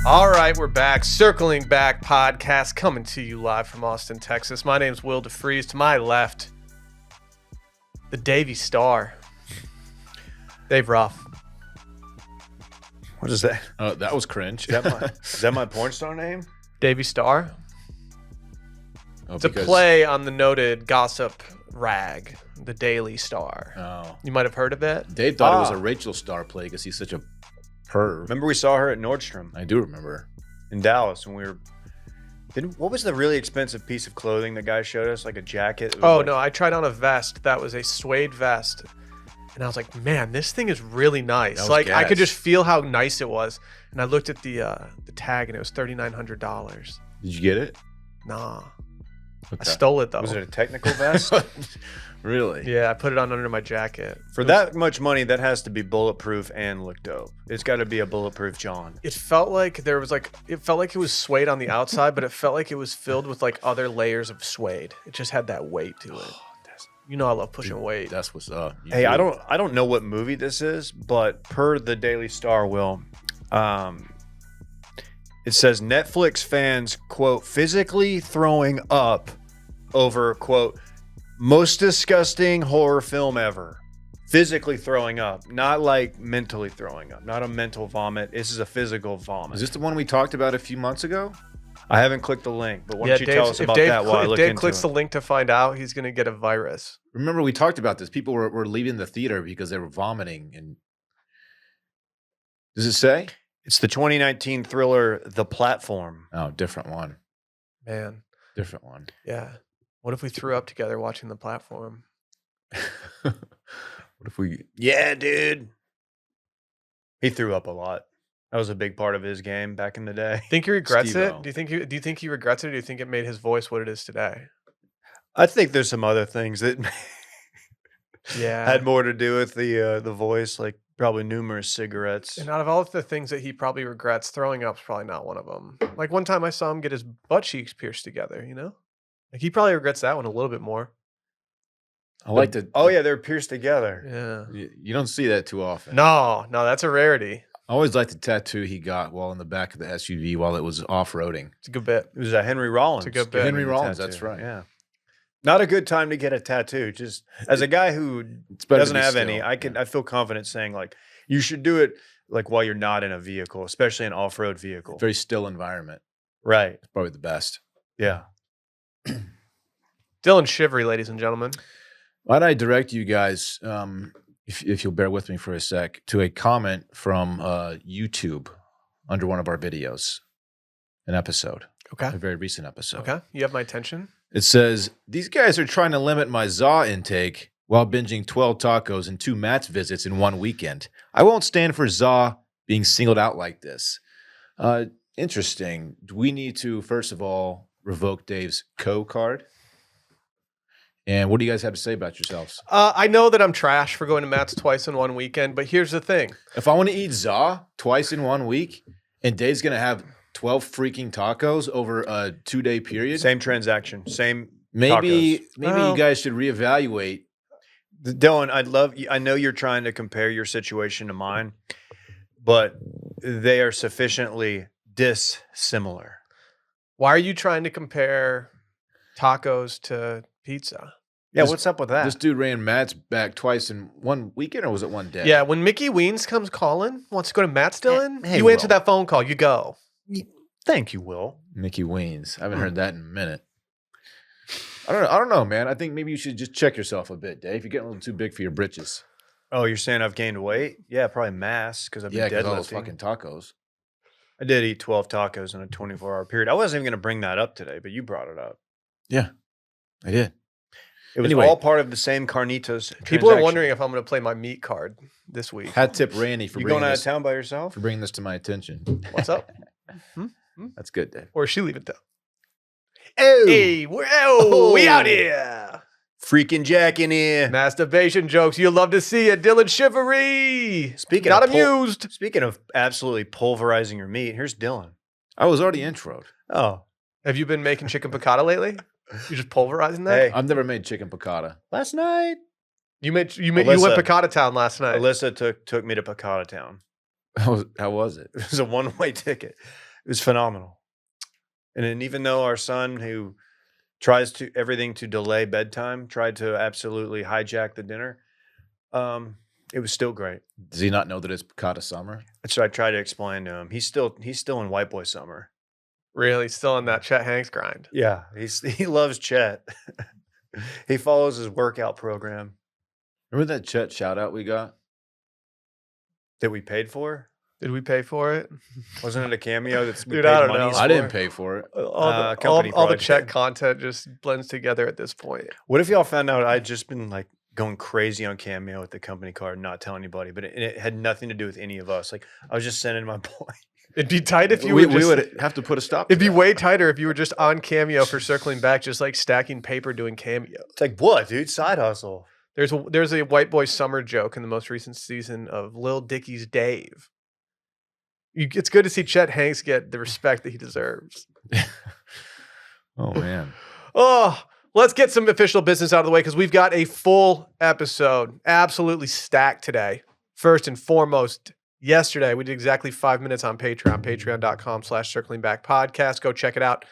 All right, we're back. Circling Back podcast coming to you live from Austin, Texas. My name's Will DeFries. To my left, the Davy Star. Dave Ruff. What is that? Oh, that was cringe. Is that my porn star name? Davy Star. Oh, It's a play on the noted gossip rag, the Daily Star. Oh. You might have heard of it. Dave thought it was a Rachel Star play because he's such a perv. Remember we saw her at Nordstrom I do remember. in Dallas when we were. What was the really expensive piece of clothing the guy showed us? Like a jacket? It was Oh, like- no, I tried on a vest that was a suede vest. And I was like, man, this thing is really nice. was Like, I could gas. just feel how nice it was. And I looked at the tag, and it was $3,900. Did you get it? Nah. I Okay. stole it, though. Was it a technical vest? Really? Yeah, I put it on under my jacket. For that much money, that has to be bulletproof and look dope. It's got to be a bulletproof John. It felt like it felt like it was suede on the outside, but it felt like it was filled with like other layers of suede. It just had that weight to it. You know I love pushing weight. That's what's up. You Hey, do. I don't know what movie this is, but per the Daily Star, Will, it says Netflix fans, quote, physically throwing up over, quote, most disgusting horror film ever. Physically throwing up, not like mentally throwing up, not a mental vomit. This is a physical vomit. Is this the one we talked about a few months ago? I haven't clicked the link, but why don't you tell us about that while I look if Dave into clicks it? the link to find out, he's gonna get a virus. Remember we talked about this. People were leaving the theater because they were vomiting. And does it say? It's the 2019 thriller The Platform. Oh, different one. Man, Different one. yeah. What if we threw up together watching The Platform? What if we? Yeah, dude. He threw up a lot. That was a big part of his game back in the day. Think he regrets Steve-O. it? Do you think he regrets it, or do you think it made his voice what it is today? I think there's some other things that Yeah. had more to do with the voice, like probably numerous cigarettes. And out of all of the things that he probably regrets, throwing up's probably not one of them. Like one time I saw him get his butt cheeks pierced together, you know? Like he probably regrets that one a little bit more. I like to. Oh yeah, they're pierced together. Yeah. You don't see that too often. No, that's a rarity. I always liked the tattoo he got while in the back of the SUV while it was off-roading. It's a good bit. It was a Henry Rollins. It's a good bit. Henry getting a Rollins, tattoo. that's right. Yeah. Not a good time to get a tattoo. Just as a guy who It's better to doesn't be have still. any, I feel confident saying like you should do it like while you're not in a vehicle, especially an off-road vehicle. Very still environment. Right. It's probably the best. Yeah. Dylan Shivery, ladies and gentlemen. Why'd I direct you guys, if you'll bear with me for a sec, to a comment from YouTube under one of our videos, an episode, Okay. a very recent episode. Okay. You have my attention. It says, these guys are trying to limit my ZA intake while binging 12 tacos and 2 Matt's visits in one weekend. I won't stand for ZA being singled out like this. Interesting. Do we need to, first of all, revoke Dave's card? And what do you guys have to say about yourselves? I know that I'm trash for going to Matt's twice in one weekend, but here's the thing. If I want to eat ZA twice in 1 week and Dave's going to have 12 freaking tacos over a 2-day period, Same transaction. Same maybe tacos. Well- you guys should reevaluate. Dylan, I know you're trying to compare your situation to mine, but they are sufficiently dissimilar. Why are you trying to compare tacos to pizza? Yeah, This- what's up with that? This dude ran Matt's back twice in 1 weekend, or was it 1 day? Yeah, when Mickey Weens comes calling, wants to go to Matt's, Dylan, Hey, you answer Will. that phone call, you go. Thank you, Will. Mickey Weens. I haven't heard that in a minute. I don't know, man. I think maybe you should just check yourself a bit, Dave. You're getting a little too big for your britches. Oh, you're saying I've gained weight? Yeah, probably mass because I've been Yeah, because all those deadlifting. fucking tacos. I did eat 12 tacos in a 24-hour period. I wasn't even going to bring that up today, but you brought it up. Yeah, I did. It was Anyway. all part of the same carnitas. People are transaction. wondering if I'm going to play my meat card this week. Hat tip Randy for You bringing going out of this, town by yourself? for bringing this to my attention. What's up? That's good, Dave. Or is she leaving town? Oh, Hey, we out here. freaking Jack in here. Masturbation jokes. You'll love to see it. Dylan Shivery. Speaking Not of amused. Speaking of absolutely pulverizing your meat, here's Dylan. I was already introed. Oh, Have you been making chicken piccata lately? You just pulverizing that? hey, I've never made chicken piccata. last night You went Alyssa. piccata town last night. Alyssa took me to Piccata Town. How was it? It was a one-way ticket. It was phenomenal. And then even though our son, who tries to everything to delay bedtime, tried to absolutely hijack the dinner, it was still great. Does he not know that it's Picada summer? So I tried to explain to him. He's still in white boy summer. Really, still in that Chet Hanks grind. Yeah, he loves Chet. He follows his workout program Remember that Chet shout out we got? that we paid for. Did we pay for it? Wasn't it a cameo? That's we Dude, paid I don't monies know. I didn't for? pay for it. Company All the probably Chet did. content just blends together at this point. What if y'all found out I'd just been like going crazy on Cameo with the company card, not telling anybody, but it had nothing to do with any of us. Like I was just sending my boy. It'd be tight if you we were just, would have to put a stop. It'd to be that. way tighter if you were just on Cameo for circling back, just like stacking paper doing Cameo. It's like what, dude? Side hustle. There's a white boy summer joke in the most recent season of Lil Dicky's Dave. It's good to see Chet Hanks get the respect that he deserves. Oh man. Oh, let's get some official business out of the way because we've got a full episode, absolutely stacked today. First and foremost, yesterday we did exactly 5 minutes on Patreon, patreon.com/circlingbackpodcast. Go check it out.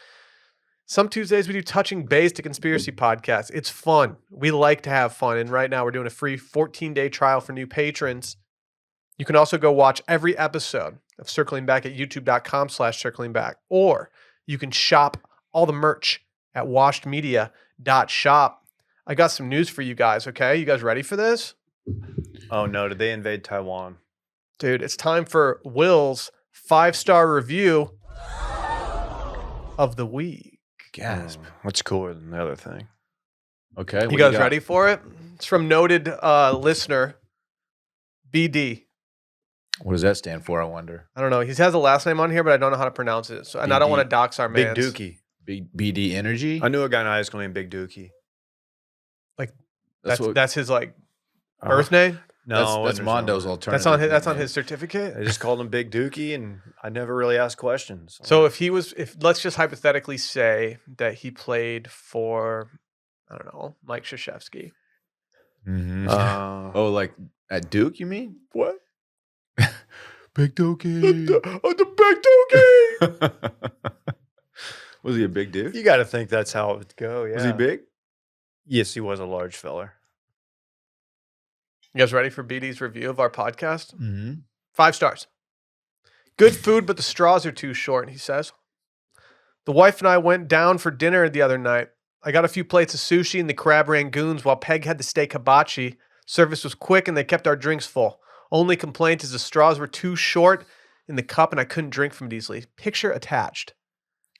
Some Tuesdays we do touching base to conspiracy podcasts. It's fun. We like to have fun. And right now we're doing a free 14-day trial for new patrons. You can also go watch every episode of Circling Back at youtube.com/circlingback, or you can shop all the merch at washedmedia.shop. I got some news for you guys, okay? You guys ready for this? Oh no, did they invade Taiwan? Dude, it's time for Will's 5-star review of the week. Gasp. What's cooler than the other thing? Okay. You guys ready for it? It's from noted listener BD. What does that stand for, I wonder? I don't know. He has a last name on here, but I don't know how to pronounce it. So, and I don't want to dox our man. Big Dookie. Big BD Energy? I knew a guy in high school named Big Dookie. That's his like birth name. No, that's there's Mondo's no- alternative. That's on nickname. his certificate. They just called him Big Dookie, and I never really asked questions. So if let's just hypothetically say that he played for, I don't know, Mike Krzyzewski. Mhm. oh, like at Duke, you mean? What? Big Dookie. The big Dookie. Was he a big dude? you got to think that's how it would go. Yeah. Was he big? Yes, he was a large feller. You guys ready for BD's review of our podcast? Mm-hmm. 5 stars. Good food, but the straws are too short, he says. The wife and I went down for dinner the other night. I got a few plates of sushi and the crab rangoons while Peg had the steak hibachi. Service was quick and they kept our drinks full. Only complaint is the straws were too short in the cup and I couldn't drink from it easily. Picture attached.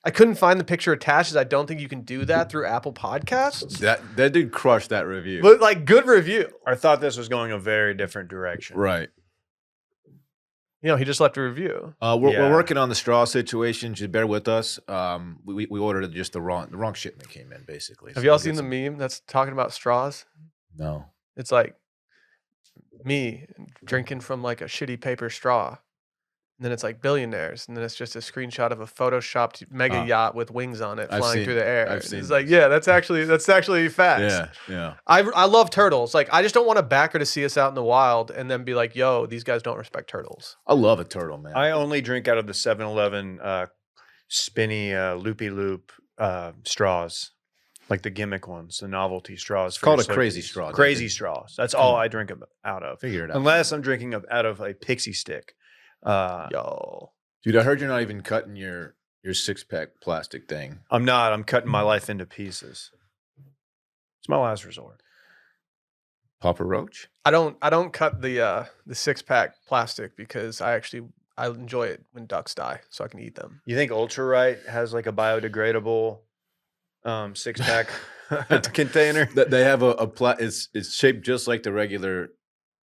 I couldn't find the picture attached as I don't think you can do that through Apple Podcasts. That dude crushed that review. But like, good review. I thought this was going a very different direction. Right. You know, he just left a review. We're working on the straw situation. Just bear with us. We ordered just the wrong shipment came in basically. Have y'all seen the meme that's talking about straws? No. It's like me drinking from like a shitty paper straw. And then it's like billionaires. And then it's just a screenshot of a photoshopped mega yacht with wings on it flying through the air. I've seen It's like, yeah, that's actually facts. Yeah. I love turtles. Like, I just don't want a backer to see us out in the wild and then be like, yo, these guys don't respect turtles. I love a turtle, man. I only drink out of the 7-Eleven spinny loopy-loop straws. Like the gimmick ones, the novelty straws. It's called a your crazy Slurpees. straw. Crazy straws. That's all I drink out of. Figure it out. Unless I'm drinking out of a pixie stick. Yo. Dude, I heard you're not even cutting your 6-pack plastic thing. I'm not. I'm cutting my life into pieces. It's my last resort. Papa Roach? I don't cut the 6-pack plastic because I enjoy it when ducks die so I can eat them. You think Ultra Right has like a biodegradable 6-pack container? They have it's shaped just like the regular,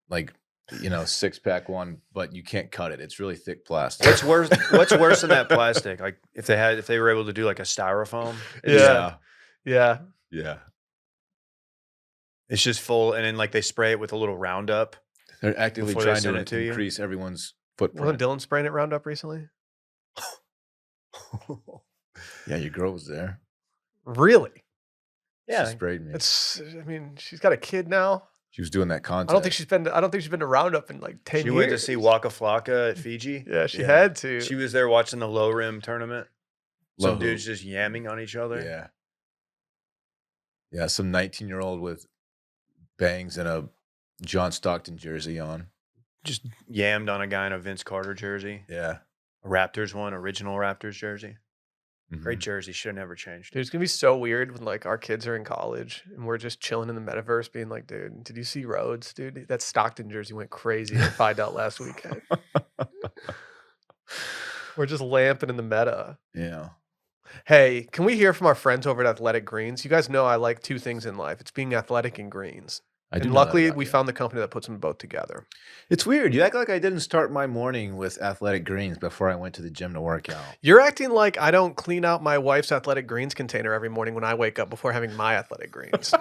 like, 6-pack one, but you can't cut it. It's really thick plastic. What's worse than that plastic? Like if they were able to do like a styrofoam. Yeah. It's just full, and then like they spray it with a little Roundup. They're actively Before they trying send to it to you? increase everyone's Wasn't footprint. Dylan spraying it Roundup recently? Yeah, your girl was there. Really? Yeah, She sprayed me. She's got a kid now. She was doing that contest. I don't think she's been to Roundup in like 10 years. She went to see Waka Flocka at Fiji. Yeah, she had to. She was there watching the low rim tournament. Some Low dudes just yamming on each other. Yeah. Yeah, some 19-year-old with bangs and a John Stockton jersey on. Just yammed on a guy in a Vince Carter jersey. Yeah. A Raptors one, original Raptors jersey. Mhm. Great jersey. Should have never changed. Dude, it's gonna be so weird when like our kids are in college and we're just chilling in the metaverse, being like, "Dude, did you see Rhodes? Dude, that Stockton jersey went crazy at Find Out last weekend." We're just lamping in the meta. Yeah. Hey, can we hear from our friends over at Athletic Greens? You guys know I like two things in life. It's being athletic and greens. I do And know that luckily, about we you. found the company that puts them both together. It's weird. You act like I didn't start my morning with Athletic Greens before I went to the gym to work out. You're acting like I don't clean out my wife's Athletic Greens container every morning when I wake up before having my Athletic Greens.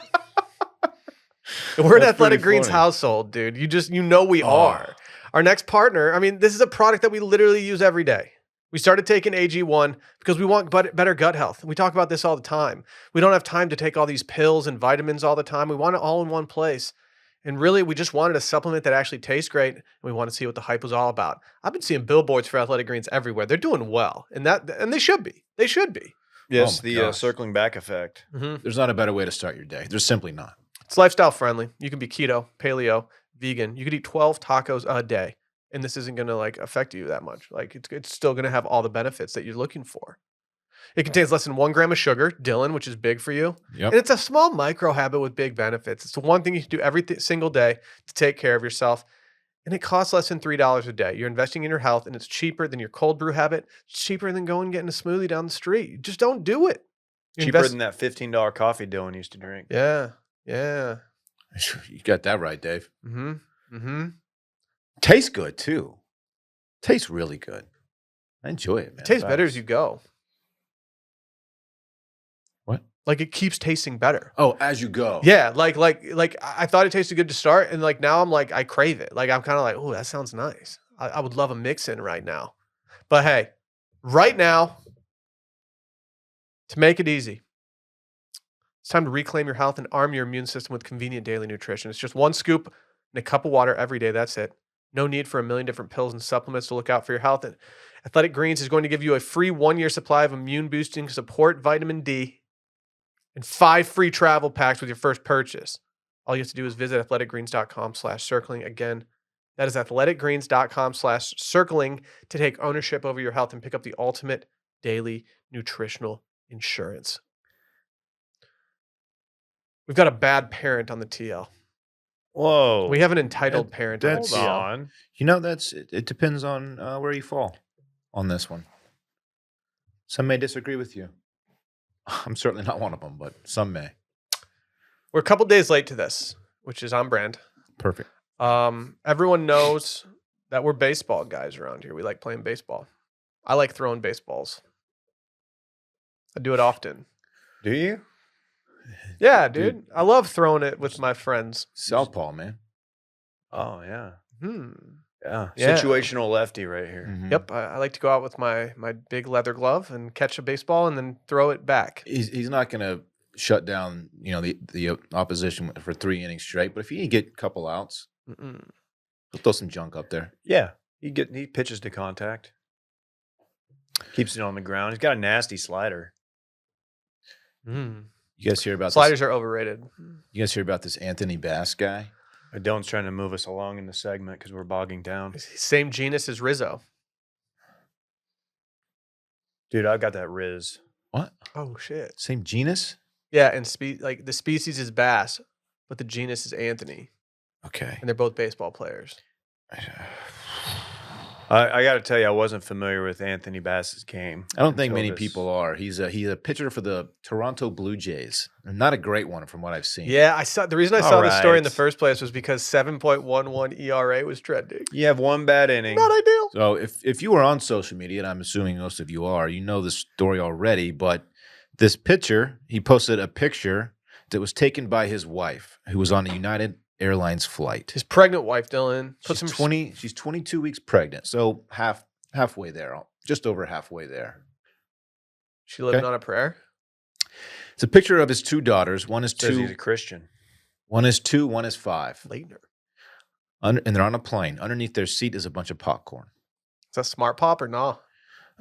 We're an That's Athletic pretty Greens funny. household, dude. You know we are. Our next partner, I mean, this is a product that we literally use every day. We started taking AG1 because we want better gut health. We talk about this all the time. We don't have time to take all these pills and vitamins all the time. We want it all in one place. And really, we just wanted a supplement that actually tastes great, and we want to see what the hype was all about. I've been seeing billboards for Athletic Greens everywhere. They're doing well, and they should be. They should be. Yes, Oh my the gosh. circling back effect. There's not a better way to start your day. There's simply not. It's lifestyle friendly. You can be keto, paleo, vegan. You could eat 12 tacos a day, and this isn't going to like affect you that much. Like it's still going to have all the benefits that you're looking for. It contains less than 1 gram of sugar, Dylan, which is big for you. Yep. And it's a small micro habit with big benefits. It's the one thing you can do every single day to take care of yourself. And it costs less than $3 a day. You're investing in your health, and it's cheaper than your cold brew habit. It's cheaper than going and getting a smoothie down the street. Just don't do it. You Cheaper invest- than that $15 coffee Dylan used to drink. Yeah. You got that right, Dave. Mm-hmm. Tastes good too. Tastes really good. I enjoy it, man. It tastes better as you go. What? Like it keeps tasting better. Oh, as you go. Yeah, like I thought it tasted good to start, and like now I'm like I crave it. Like I'm kind of like, oh, that sounds nice. I would love a mix in right now. But hey, right now, to make it easy, it's time to reclaim your health and arm your immune system with convenient daily nutrition. It's just 1 scoop in a cup of water every day. That's it. No need for a million different pills and supplements to look out for your health. And Athletic Greens is going to give you a free 1-year supply of immune boosting support vitamin D and 5 free travel packs with your first purchase. All you have to do is visit athleticgreens.com/circling. Again, that is athleticgreens.com/circling to take ownership over your health and pick up the ultimate daily nutritional insurance. We've got a bad parent on the TL. Whoa. We have an entitled parent on the that's- Hold TL. on. You know, it depends on where you fall on this one. Some may disagree with you. I'm certainly not one of them, but some may. We're a couple days late to this, which is on brand. Perfect. Everyone knows that we're baseball guys around here. We like playing baseball. I like throwing baseballs. I do it often. Do you? Yeah, dude. I love throwing it with my friends. Southpaw, man. Oh, yeah. Hmm. Yeah. Yeah. Situational lefty right here. Mhm. Yep. I like to go out with my big leather glove and catch a baseball and then throw it back. He's not going to shut down, the opposition for 3 innings straight, but if you get a couple outs, Mm-mm. he'll throw some junk up there. Yeah. He pitches to contact. Keeps it on the ground. He's got a nasty slider. Mm. You guys hear about Sliders are overrated. You guys hear about this Anthony Bass guy? Dylan's trying to move us along in the segment because we're bogging down. Same genus as Rizzo. Dude, I've got that Riz. What? Oh shit. Same genus? Yeah, and like the species is Bass, but the genus is Anthony, Okay. and they're both baseball players. I got to tell you, I wasn't familiar with Anthony Bass's game. I don't think until many this. people are. He's a pitcher for the Toronto Blue Jays. Not a great one from what I've seen. Yeah, I saw the reason I saw this story in the Alright. first place was because 7.11 ERA was trending. You have one bad inning. Not ideal. So if you were on social media, and I'm assuming most of you are, you know the story already, but this pitcher, he posted a picture that was taken by his wife, who was on a United Airlines flight. His pregnant wife, Dylan, She's 22 weeks pregnant, so halfway there, just over halfway there. She living Okay. on a prayer. It's a picture of his 2 daughters. One is Says he's 2. a Christian. One is 2, one is 5. Later. And they're on a plane. Underneath their seat is a bunch of popcorn. Is that Smart Pop or no?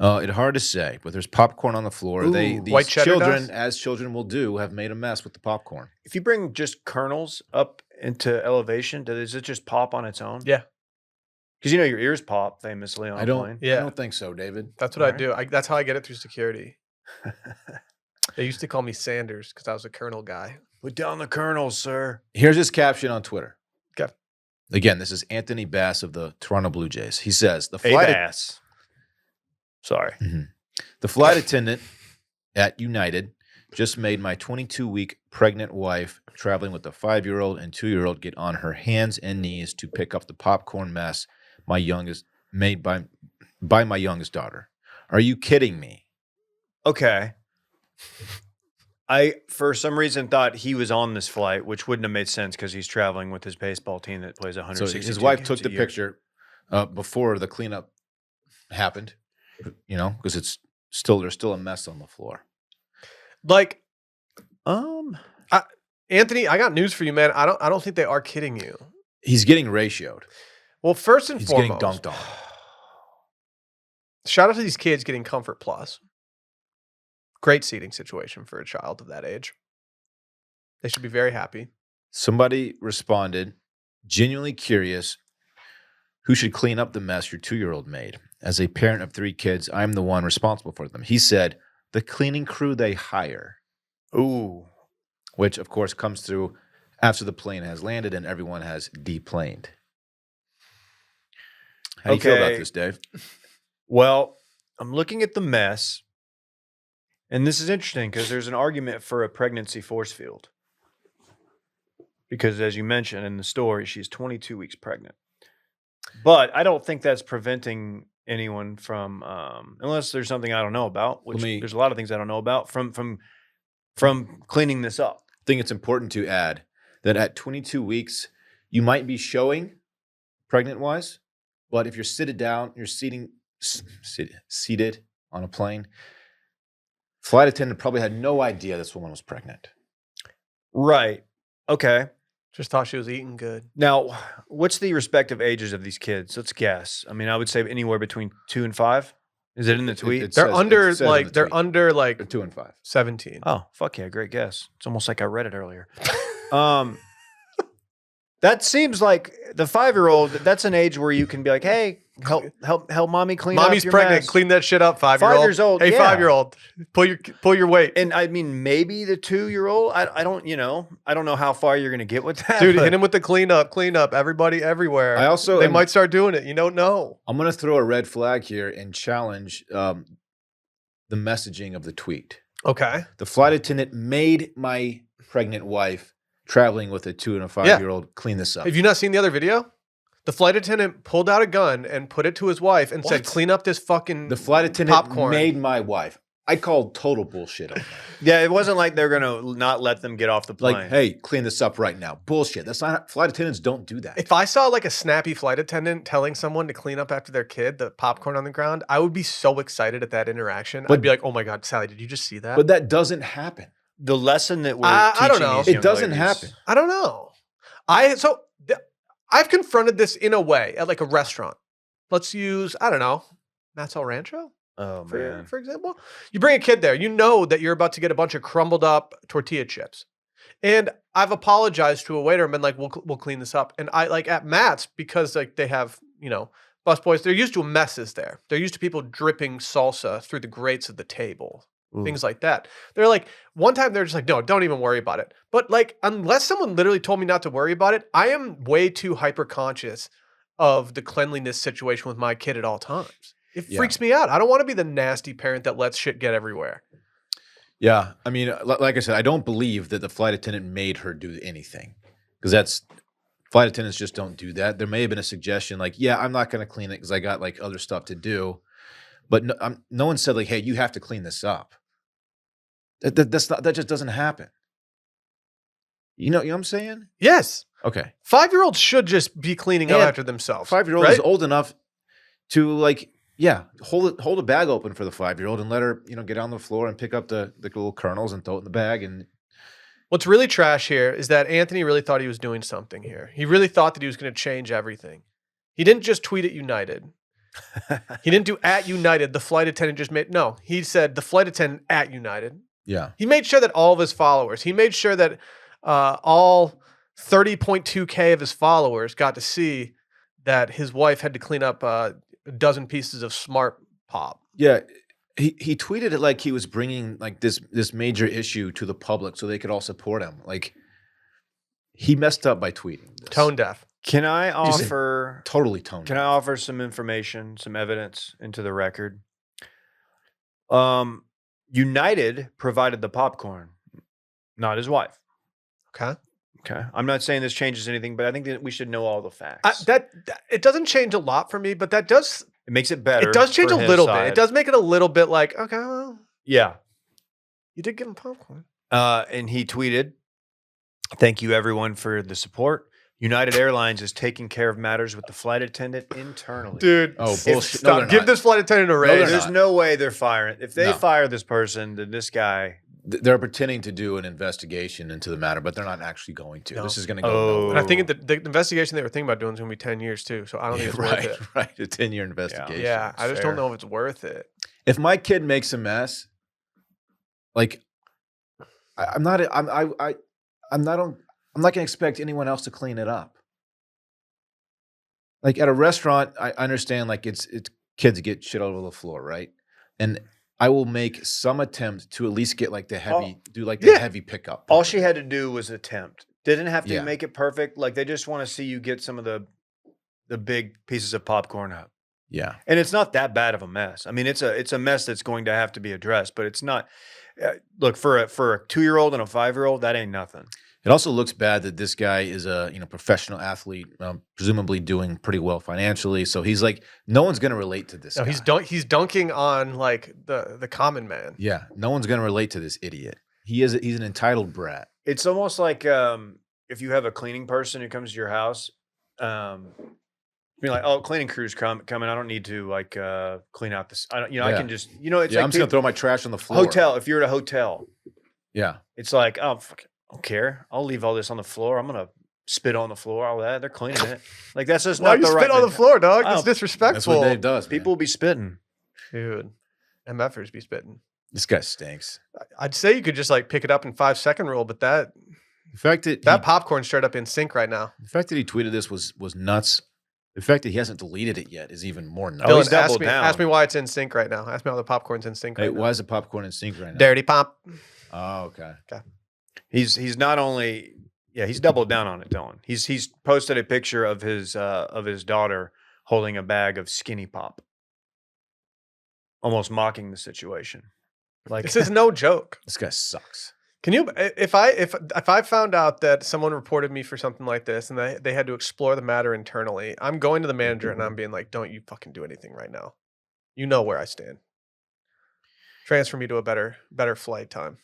It's hard to say, but there's popcorn on the floor. Ooh. These White cheddar children, dust? as children will do, have made a mess with the popcorn. If you bring just kernels up into elevation, does it just pop on its own? Yeah. Because your ears pop famously on I a don't. plane. I Yeah. don't think so, David. That's what I Alright. do. That's how I get it through security. They used to call me Sanders because I was a Colonel guy. Put down the kernels, sir. Here's his caption on Twitter. Okay. Again, this is Anthony Bass of the Toronto Blue Jays. He says the A flight bass. Sorry. the flight attendant at United just made my 22-week pregnant wife traveling with a 5-year-old and 2-year-old get on her hands and knees to pick up the popcorn mess made by my youngest daughter. Are you kidding me? Okay. I, for some reason, thought he was on this flight, which wouldn't have made sense because he's traveling with his baseball team that plays So 160. his wife took the picture before the cleanup happened, because there's still a mess on the floor. Like, Anthony, I got news for you, man. I don't think they are kidding you. He's getting ratioed. Well, first and He's foremost, getting dunked on. shout out to these kids getting Comfort Plus. Great seating situation for a child of that age. They should be very happy. Somebody responded, genuinely curious, who should clean up the mess your 2-year-old made? As a parent of 3 kids, I'm the one responsible for them. He said, the cleaning crew they hire. Ooh. Which, of course, comes through after the plane has landed and everyone has deplaned. How do you feel about Okay. this, Dave? Well, I'm looking at the mess, and this is interesting because there's an argument for a pregnancy force field. Because as you mentioned in the story, she's 22 weeks pregnant. But I don't think that's preventing anyone from, unless there's something I don't know about, which there's a lot of things I don't know about, from cleaning this up. I think it's important to add that at 22 weeks, you might be showing pregnant-wise, but if you're seated on a plane, flight attendant probably had no idea this woman was pregnant. Right. Okay. Just thought she was eating good. Now, what's the respective ages of these kids? Let's guess. I mean, I would say anywhere between 2 and 5. Is it in the tweet? They're under 2 and 5. 17. Oh, fuck yeah, great guess. It's almost like I read it earlier. That seems like the 5-year-old, that's an age where you can be like, hey, help mommy clean up Mommy's your pregnant. mess. Clean that shit up, 5-year-old. 5 years old, Hey, yeah. 5-year-old. Pull your weight. And I mean, maybe the 2-year-old, I don't know how far you're going to get with that. Dude, but hit him with the clean up, everybody everywhere. I they might start doing it. You don't know. I'm going to throw a red flag here and challenge the messaging of the tweet. Okay. The flight attendant made my pregnant wife traveling with a 2 and a 5-year-old clean this up. Have you not seen the other video? The flight attendant pulled out a gun and put it to his wife and said, clean up this fucking The flight attendant popcorn. made my wife. I called total bullshit on that. Yeah, it wasn't like they're going to not let them get off the plane. Like, hey, clean this up right now. Bullshit. That's not, flight attendants don't do that. If I saw like a snappy flight attendant telling someone to clean up after their kid, the popcorn on the ground, I would be so excited at that interaction. I'd be like, oh my God, Sally, did you just see that? But that doesn't happen. The lesson that we're I don't teaching know. these It young doesn't ladies- happen. I don't know. I've confronted this in a way at like a restaurant. Let's use, I don't know, Matt's El Rancho, Oh, man. for example. You bring a kid there, you know that you're about to get a bunch of crumbled up tortilla chips. And I've apologized to a waiter and been like, we'll clean this up. And I like at Matt's, because like they have, busboys, they're used to messes there. They're used to people dripping salsa through the grates of the table. Things like that. They're like, one time they're just like, no, don't even worry about it. But like, unless someone literally told me not to worry about it, I am way too hyper conscious of the cleanliness situation with my kid at all times. It freaks me out. I don't want to be the nasty parent that lets shit get everywhere. Yeah. I mean, like I said, I don't believe that the flight attendant made her do anything, because flight attendants just don't do that. There may have been a suggestion like, yeah, I'm not going to clean it because I got like other stuff to do. But no one said like, hey, you have to clean this up. That just doesn't happen. You know what I'm saying? Yes. Okay. 5-year-olds should just be cleaning up And after themselves. 5-year-old right? is old enough to like, hold a bag open for the 5-year-old and let her, get on the floor and pick up the little kernels and throw it in the bag and What's really trash here is that Anthony really thought he was doing something here. He really thought that he was going to change everything. He didn't just tweet at United. He didn't do at United. The flight attendant just made, no, he said the flight attendant at United. Yeah. He made sure that all of his followers, he made sure that all 30.2K of his followers got to see that his wife had to clean up a dozen pieces of smart pop. Yeah. He tweeted it like he was bringing like this major issue to the public so they could all support him. Like he messed up by tweeting this. Tone deaf. Can I offer Totally tone Can I deaf. offer some information, some evidence into the record? United provided the popcorn, not his wife. Okay. Okay. I'm not saying this changes anything, but I think that we should know all the facts. That it doesn't change a lot for me, but that does It makes it better. it does change a for his little bit. side. It does make it a little bit like, okay, well, Yeah. you did give him popcorn. And he tweeted, "Thank you everyone for the support. United Airlines is taking care of matters with the flight attendant internally." Dude, Oh, If- bullshit. stop. No, they're Give not. this flight attendant a they're raise. There's not. no way they're firing. If they No. fire this person, then this guy. They're pretending to do an investigation into the matter, but they're not actually going to. No. This is going to go Oh. nowhere. And I think the investigation they were thinking about doing is going to be 10 years too. So I don't think it's worth it. Right. A 10-year investigation. Yeah, I just fair. don't know if it's worth it. If my kid makes a mess, like I'm not going to expect anyone else to clean it up. Like at a restaurant, I understand like it's kids get shit all over the floor, right? And I will make some attempt to at least get like the heavy, heavy pickup. All she had to do was attempt. Didn't have to Yeah. make it perfect. Like they just want to see you get some of the big pieces of popcorn up. Yeah. And it's not that bad of a mess. I mean, it's a mess that's going to have to be addressed, but it's not. Look, for a 2-year-old and a 5-year-old, that ain't nothing. It also looks bad that this guy is a professional athlete, presumably doing pretty well financially. So he's like, no one's going to relate to this. No, guy. he's dunking on like the common man. Yeah, no one's going to relate to this idiot. He's an entitled brat. It's almost like if you have a cleaning person who comes to your house, being like, "Oh, cleaning crew's coming. I don't need to like clean out this. I don't, I Yeah. can just, it's Yeah, like I'm just going to throw my trash on the floor. hotel. If you're at a hotel, Yeah. it's like, oh, fuck it. I don't care. I'll leave all this on the floor. I'm gonna spit on the floor. All that they're cleaning it. Like that's just Why not you the spit right on the menta- floor, dog? Oh, It's disrespectful. That's what Dave does. People will be spitting. Dude, MFers be spitting. This guy stinks. I'd say you could just like pick it up in 5-second rule, but that The fact that popcorn's straight up in sync right now. the fact that he tweeted this was nuts. The fact that he hasn't deleted it yet is even more nuts. Oh, he's Dylan, doubled down. ask me why it's in sync right now. Ask me how the popcorn's in sync Hey, right now. why is the popcorn in sync right now? Dirty pop. Oh, okay. He's not only he's doubled down on it, Dylan. He's posted a picture of his daughter holding a bag of Skinny Pop, almost mocking the situation. Like This is no joke. This guy sucks. Can you if I found out that someone reported me for something like this and they had to explore the matter internally, I'm going to the manager and I'm being like, don't you fucking do anything right now. You know where I stand. Transfer me to a better flight time.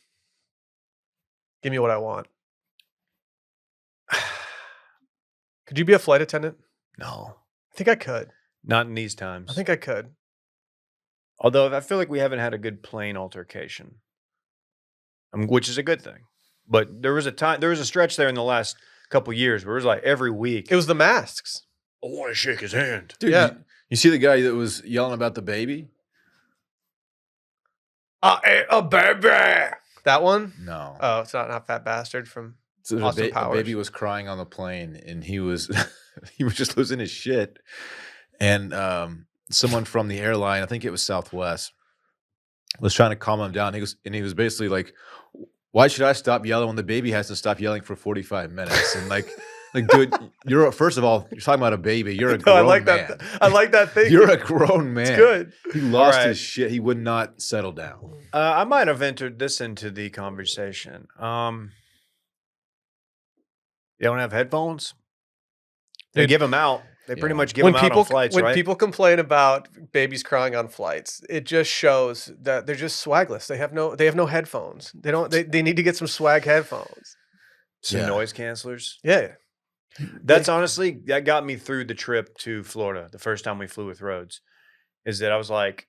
Give me what I want. Could you be a flight attendant? no, I think I could. not in these times. I think I could. Although I feel like we haven't had a good plane altercation, which is a good thing. But there was a stretch there in the last couple years where it was like every week. It was the masks. I want to shake his hand. Dude, Yeah. you see the guy that was yelling about the baby? I ate a baby. That one? No. Oh, it's not Fat Bastard from So the, Austin the Powers. baby was crying on the plane, and he was he was just losing his shit. And someone from the airline, I think it was Southwest, was trying to calm him down. He was basically like, "Why should I stop yelling when the baby has to stop yelling for 45 minutes?" And like, dude, you're first of all, you're talking about a baby. You're a No, grown I like man. that. I like that thing. You're a grown man. It's good. He lost All right. his shit. He would not settle down. I might have entered this into the conversation. You don't have headphones? They Dude, give them out. They pretty Yeah. much give them out on flights, when right? people complain about babies crying on flights, it just shows that they're just swagless. They have no headphones. They need to get some swag headphones. Some Yeah. noise cancelers. Yeah. That's honestly, that got me through the trip to Florida the first time we flew with Rhodes. Is that I was like,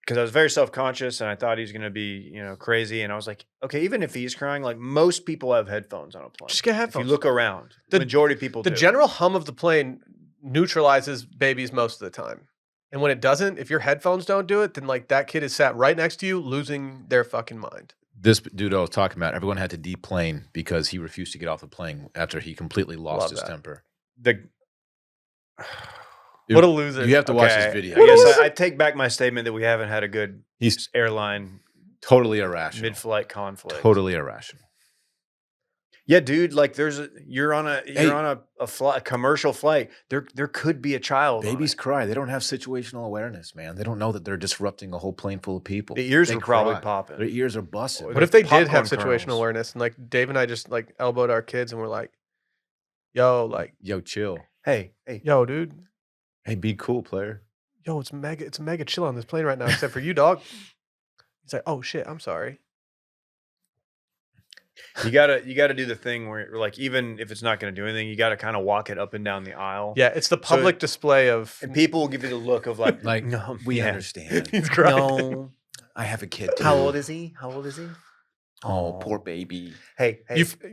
because I was very self-conscious and I thought he was going to be, crazy. And I was like, okay, even if he's crying, like most people have headphones on a plane. Just get If headphones. you look around, the majority of people The do. general hum of the plane neutralizes babies most of the time. And when it doesn't, if your headphones don't do it, then like that kid is sat right next to you losing their fucking mind. This dude I was talking about, everyone had to deplane because he refused to get off the plane after he completely lost his temper. What a loser. You have to watch this video. I guess I take back my statement that we haven't had a good airline totally irrational. mid-flight conflict. Totally irrational. Yeah, dude. Like, you're on a commercial flight. There could be a child. Babies cry. They don't have situational awareness, man. They don't know that they're disrupting a whole plane full of people. The ears They are probably cry. popping. Their ears are busting. What if they did have popcorn situational kernels. awareness and like Dave and I just like elbowed our kids and we're like, yo, chill. Hey, yo, dude, Hey, be cool, player. yo, it's mega chill on this plane right now, except for you, dog. He's like, oh shit, I'm sorry. you gotta do the thing where like even if it's not gonna do anything, you gotta kind of walk it up and down the aisle. Yeah, it's the public display of. And people will give you the look of like, No, we understand. He's crying. No. I have a kid too. How old is he? Oh, poor baby. Hey,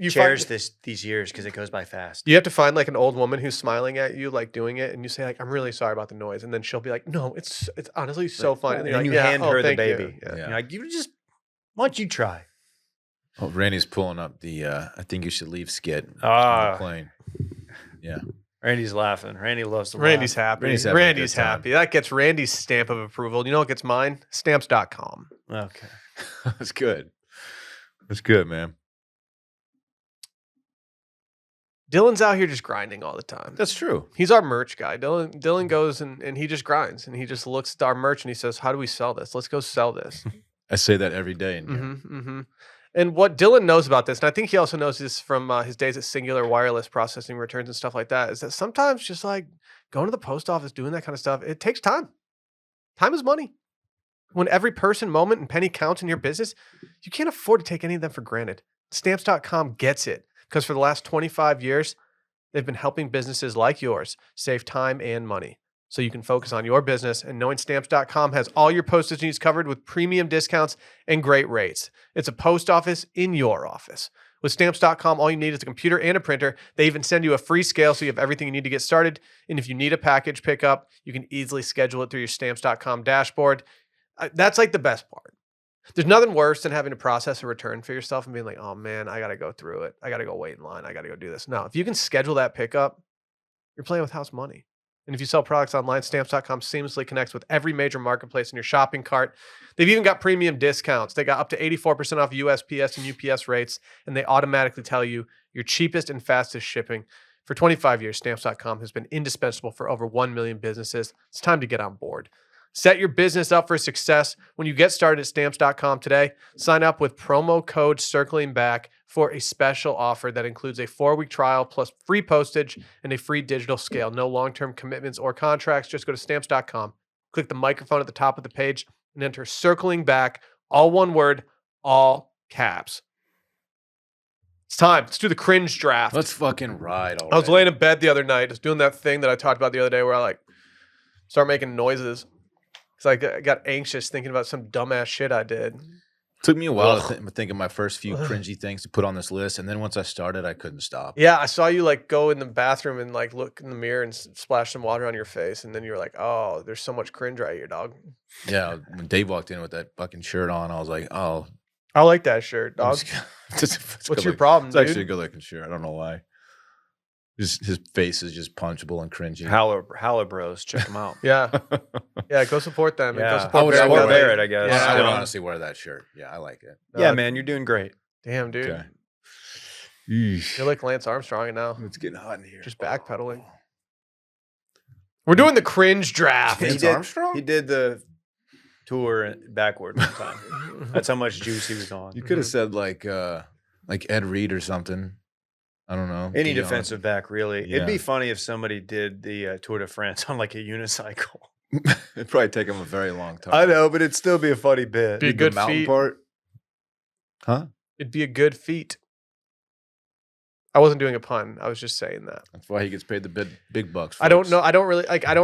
You cherish find- these years because it goes by fast. You have to find like an old woman who's smiling at you, like doing it, and you say like, "I'm really sorry about the noise," and then she'll be like, "No, it's honestly so fun." And you're then like, you "Yeah, hand oh, her the thank you." baby. Yeah. You're like, why don't you try? Oh, Randy's pulling up the I think you should leave skit on Ah. the plane. Yeah. Randy's laughing. Randy loves to Randy's laugh. happy. Randy's Randy's, having a good time. happy. That gets Randy's stamp of approval. You know what gets mine? Stamps.com. Okay. That's good. That's good, man. Dylan's out here just grinding all the time. That's true. He's our merch guy. Dylan goes and he just grinds and he just looks at our merch and he says, "How do we sell this? Let's go sell this." I say that every day. In here. Mm-hmm. And what Dylan knows about this, and I think he also knows this from his days at Singular Wireless processing returns and stuff like that, is that sometimes just like going to the post office, doing that kind of stuff, it takes time. Time is money. When every person, moment, and penny counts in your business, you can't afford to take any of them for granted. Stamps.com gets it because for the last 25 years, they've been helping businesses like yours save time and money so you can focus on your business. And knowing Stamps.com has all your postage needs covered with premium discounts and great rates. It's a post office in your office. With Stamps.com, all you need is a computer and a printer. They even send you a free scale so you have everything you need to get started. And if you need a package pickup, you can easily schedule it through your Stamps.com dashboard. That's like the best part. There's nothing worse than having to process a return for yourself and being like, oh man, I got to go through it. I got to go wait in line. I got to go do this. No, if you can schedule that pickup, you're playing with house money. And if you sell products online, Stamps.com seamlessly connects with every major marketplace in your shopping cart. They've even got premium discounts. They got up to 84% off USPS and UPS rates, and they automatically tell you your cheapest and fastest shipping. For 25 years, Stamps.com has been indispensable for over 1 million businesses. It's time to get on board. Set your business up for success when you get started at Stamps.com today. Sign up with promo code CirclingBack for a special offer that includes a 4-week trial plus free postage and a free digital scale. No long-term commitments or contracts. Just go to Stamps.com, click the microphone at the top of the page, and enter Circling Back, all one word, all caps. It's time. Let's do the cringe draft. Let's fucking ride already. I was laying in bed the other night, just doing that thing that I talked about the other day where I like start making noises. Because I got anxious thinking about some dumbass shit I did. Took me a while to think of my first few cringy things to put on this list, and then once I started, I couldn't stop. Yeah, I saw you like go in the bathroom and like look in the mirror and splash some water on your face, and then you were like, "Oh, there's so much cringe right here, dog." Yeah, when Dave walked in with that fucking shirt on, I was like, "Oh, I like that shirt, dog. What's your problem, It's dude? actually a good looking shirt. I don't know why. His face is just punchable and cringy. Howler Bros, check them out. Yeah, yeah. Go support them. And go Yeah. support I would Barry wear White. wear it, I guess. Yeah. I would Yeah. honestly wear that shirt. Yeah, I like it. Yeah, man, you're doing great. Damn, dude. Okay. You're like Lance Armstrong now. It's getting hot in here. Just backpedaling. We're doing the cringe draft. Lance did, Armstrong? He did the tour backward one time. That's how much juice he was on. You could have said like Ed Reed or something. I don't know. Any Dion. defensive back, really. Yeah. It'd be funny if somebody did the Tour de France on like a unicycle. It'd probably take him a very long time. I know, but it'd still be a funny bit. Be a The good mountain feat. part. Huh? It'd be a good feat. I wasn't doing a pun. I was just saying that. That's why he gets paid the big bucks. I don't folks. know. I don't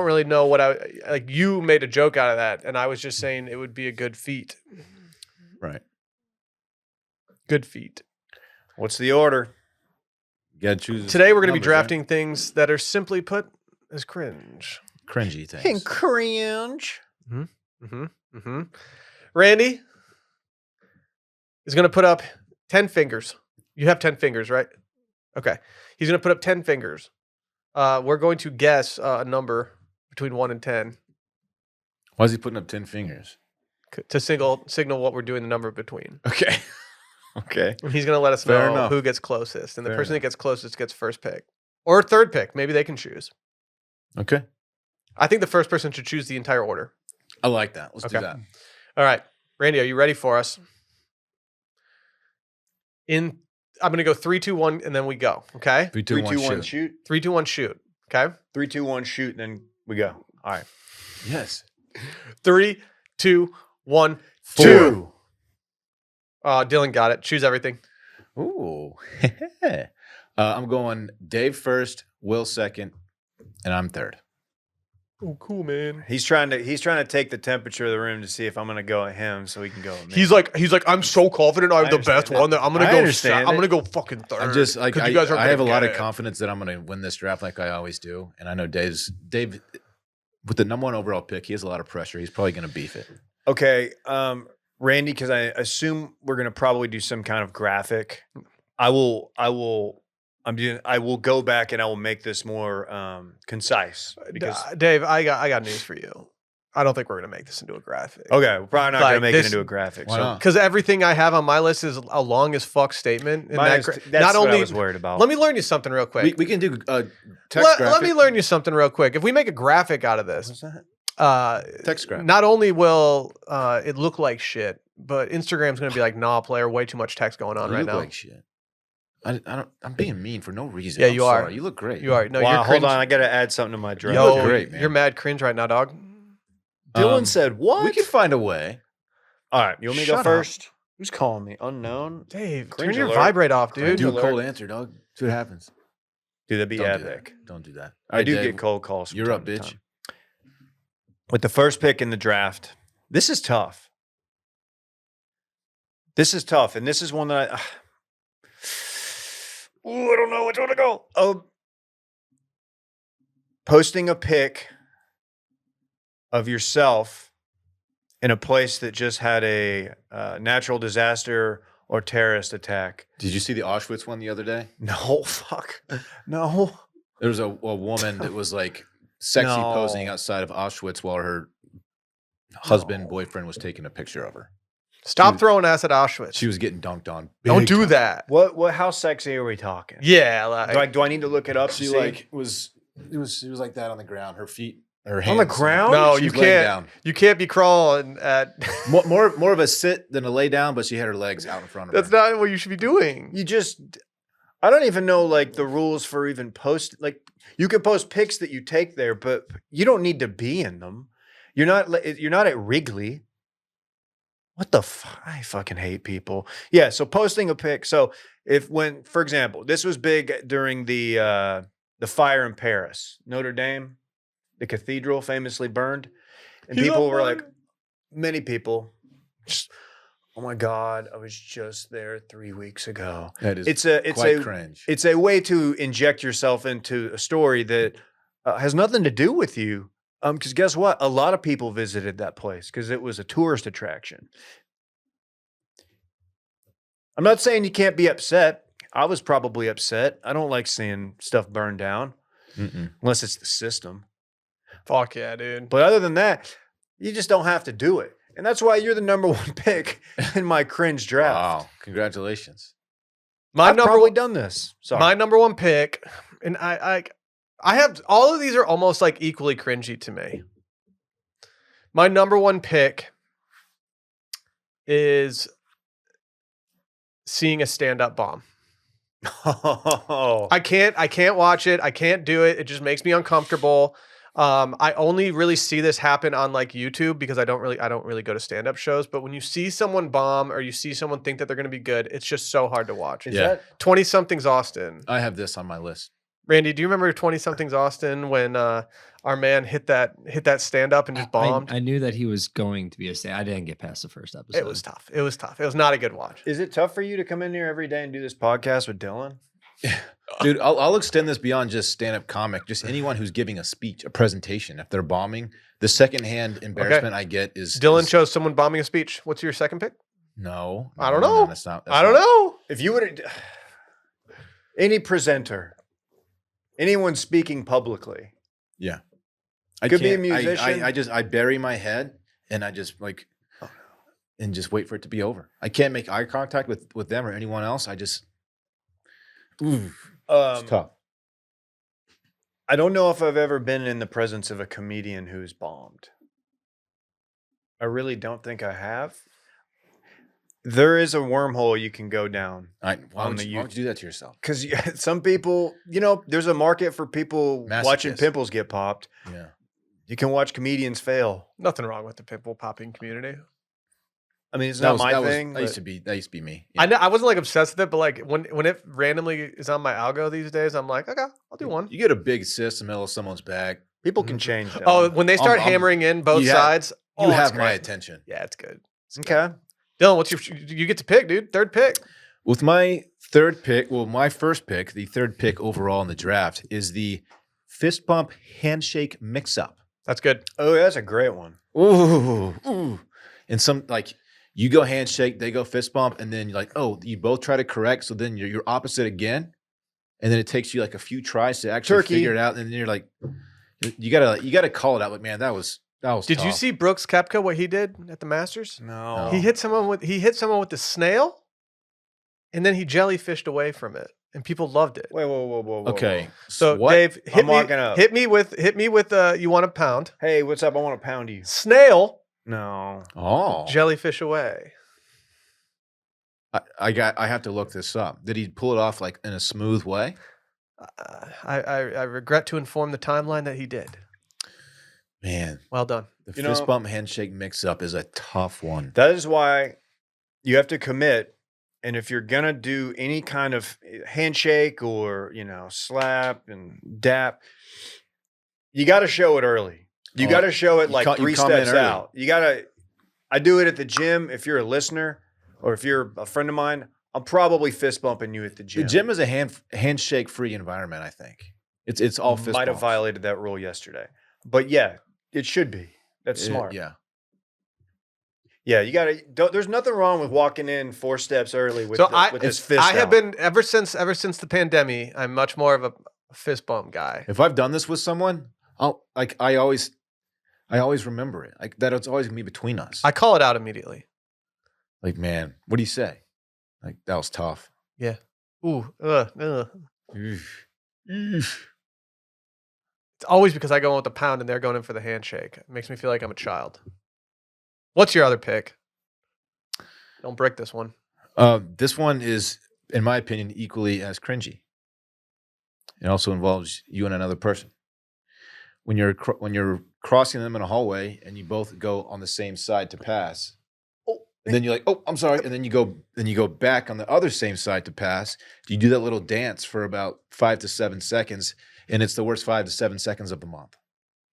really know what like. You made a joke out of that, and I was just saying it would be a good feat. Right. Good feat. What's the order? You gotta choose. Today we're going to be numbers, drafting things that are simply put as cringe. right? Cringy things. Cringe. Randy is going to put up 10 fingers. You have 10 fingers, right? Okay. He's going to put up 10 fingers. We're going to guess a number between 1 and 10 Why is he putting up 10 fingers? to signal what we're doing the number between. Okay. Okay. And he's going to let us Fair know enough. who gets closest. And the Fair person enough. that gets closest gets first pick. Or third pick. Maybe they can choose. Okay. I think the first person should choose the entire order. I like that. Let's do Okay. that. All right. Randy, are you ready for us? I'm going to go 3, 2, 1, and then we go. Okay? 3, 2, 3, 1, 2, 1, shoot. shoot. 3, 2, 1, shoot. Okay? 3, 2, 1, shoot, and then we go. All right. Yes. 3, 2, 1, 4. 2. Dylan got it. Choose everything. Ooh. I'm going Dave first, Will second, and I'm third. Oh, cool, man. He's trying to take the temperature of the room to see if I'm going to go at him so he can go at me. He's like, I'm so confident I have I the best understand one that I'm gonna I go. understand I'm it. gonna go fucking third. I'm just like 'cause you guys aren't I have a gonna lot get of it. confidence that I'm going to win this draft like I always do, and I know Dave with the number 1 overall pick, he has a lot of pressure. He's probably going to beef it. Okay, Randy, because I assume we're going to probably do some kind of graphic. I will go back and I will make this more concise. Because Dave, I got news for you. I don't think we're gonna make this into a graphic. okay, we're probably not going Like to make this- it into a graphic. Why So not? Because everything I have on my list is a long as fuck statement. And that's not what only I was worried about. let me learn you something real quick. We can do text let graphic. me learn you something real quick. If we make a graphic out of this, What's that? Text graphic. not only will it look like shit, but Instagram's gonna be like, nah, player, way too much text going on You right look now. like shit. I don't. I'm being mean for no reason. Yeah, I'm you are. sorry. You look great. You are no, wow, you're hold cringe. on. I got to add something to my draft. Yo, look great, man. you're mad cringe right now, dog. Dylan said, "What?" We can find a way. All right, you want me to Shut go up. first? Who's calling me? Unknown. Dave, Cringe turn your alert. vibrate off, dude. Cringe Do a alert. cold answer, dog. See what happens. Dude, that'd be Don't do epic. that. Don't do that. All I right, do Dave, get cold calls. from You're time up, to bitch. time. With the first pick in the draft, this is tough. This is tough, and this is one that I don't know which one to go. Oh, posting a pic of yourself in a place that just had a natural disaster or terrorist attack. Did you see the Auschwitz one the other day? No, fuck. No. There was a woman that was like sexy No. posing outside of Auschwitz while her husband, No. boyfriend was taking a picture of her. Stop throwing ass at Auschwitz. She was getting dunked on. Don't big do time. that. What? How sexy are we talking? Yeah, like, Do I need to look it up? She to see? like she was like that on the ground. Her feet, her hands On the ground? no, She you was laying can't. down. You can't be crawling at. More of a sit than a lay down, but she had her legs out in front of That's her. not what you should be doing. You just, I don't even know like the rules for even post. Like you can post pics that you take there, but you don't need to be in them. You're not at Wrigley. What the I fucking hate people. Yeah, so posting a pic. So for example, this was big during the fire in Paris, Notre Dame, the cathedral famously burned, and He's people on were fire. like, many people, just, oh my god, I was just there 3 weeks ago. That is It's quite a cringe. it's a way to inject yourself into a story that has nothing to do with you. Because guess what? A lot of people visited that place because it was a tourist attraction. I'm not saying you can't be upset. I was probably upset. I don't like seeing stuff burned down unless it's the system. Fuck yeah, dude. But other than that, you just don't have to do it. And that's why you're the number 1 pick in my cringe draft. Wow! Congratulations. My I've number probably one, done this. Sorry. my number 1 pick, and I have all of these are almost like equally cringy to me. My number 1 pick is seeing a stand-up bomb. Oh. I can't watch it. I can't do it. It just makes me uncomfortable. I only really see this happen on like YouTube because I don't really go to stand-up shows. But when you see someone bomb or you see someone think that they're going to be good, it's just so hard to watch. Is Yeah. that 20 somethings Austin. I have this on my list. Randy, do you remember 20 somethings Austin when our man hit that stand up and just bombed? I knew that he was going to be a stand. I didn't get past the first episode. It was tough. It was tough. It was not a good watch. is it tough for you to come in here every day and do this podcast with Dylan? Dude, I'll extend this beyond just stand-up comic. Just anyone who's giving a speech, a presentation. If they're bombing, the secondhand embarrassment I get is Dylan chose someone bombing a speech. What's your second pick? No, I don't know. That's not. I don't know. If you would, any presenter, anyone speaking publicly, Yeah, I Could be a can't- musician. I bury my head and I just like, and just wait for it to be over. I can't make eye contact with them or anyone else. I just, it's tough. I don't know if I've ever been in the presence of a comedian who's bombed. I really don't think I have. There is a wormhole you can go down Why on would the you do that to yourself? because some people, there's a market for people watching Masochists. pimples get popped. Yeah. You can watch comedians fail. Nothing wrong with the pimple popping community. I mean, it's not my thing. That used but- to be me. I know I wasn't like obsessed with it, but like when it randomly is on my algo these days, I'm like, okay, I'll do one. You get a big cyst in the middle of someone's back. People can change. Dylan. Oh, when they start I'm- hammering in both you have- sides, You it's have my great. attention. Yeah, it's good. okay. Dylan, what's you get to pick, dude? Third pick. With my third pick, my first pick, the third pick overall in the draft is the fist bump handshake mix up. That's good. Oh, that's a great one. Ooh. And some like you go handshake, they go fist bump, and then you're like, oh, you both try to correct. So then you're opposite again. And then it takes you like a few tries to actually Turkey. figure it out. And then you're like, you gotta call it out. Like, man, that was Did you tough. see Brooks Koepka what he did at the Masters? No. He hit someone with the snail, and then he jellyfished away from it, and people loved it. Wait, whoa. Okay. So what? Dave, I'm walking up. hit me with you want a pound. Hey, what's up? I want to pound you. Snail, No. Oh. jellyfish away. I have to look this up. Did he pull it off like in a smooth way? I regret to inform the timeline that he did. Man, Well done. the You fist know- bump handshake mix up is a tough one. That is why you have to commit. And if you're going to do any kind of handshake or, slap and dap, you got to show it early. You Oh, got to show it you like co- you 3 comment steps early. out. You got to, I do it at the gym. If you're a listener or if you're a friend of mine, I'm probably fist bumping you at the gym. The gym is a handshake free environment. I think it's all fist Might have bumps. violated that rule yesterday. But yeah, it should be. That's smart. Yeah. Yeah, you got to. There's nothing wrong with walking in 4 steps early with, So with this fist. I have out. been ever since the pandemic. I'm much more of a fist bump guy. If I've done this with someone, I always remember it. Like that it's always gonna be between us. I call it out immediately. Like, man, what do you say? Like that was tough. Ooh, Oof. It's always because I go in with the pound and they're going in for the handshake. It makes me feel like I'm a child. What's your other pick? Don't break this one. This one is, in my opinion, equally as cringy. It also involves you and another person. When you're crossing them in a hallway and you both go on the same side to pass, and then you're like, "Oh, I'm sorry," and then you go back on the other same side to pass. You do that little dance for about 5 to 7 seconds, and it's the worst 5 to 7 seconds of the month.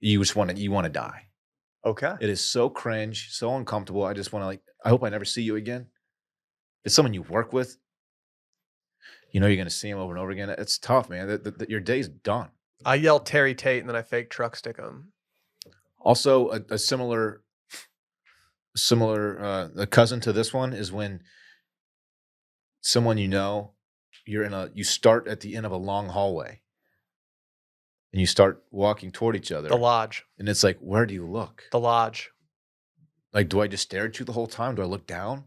You just want to die. Okay. It is so cringe, so uncomfortable. I just want to I hope I never see you again. If it's someone you work with, you're going to see him over and over again. It's tough, man. Your day's done. I yell Terry Tate and then I fake truck stick him. Also, a similar a cousin to this one is when someone you start at the end of a long hallway and you start walking toward each other. The Lodge. And it's like, where do you look? The Lodge. Like, do I just stare at you the whole time? Do I look down?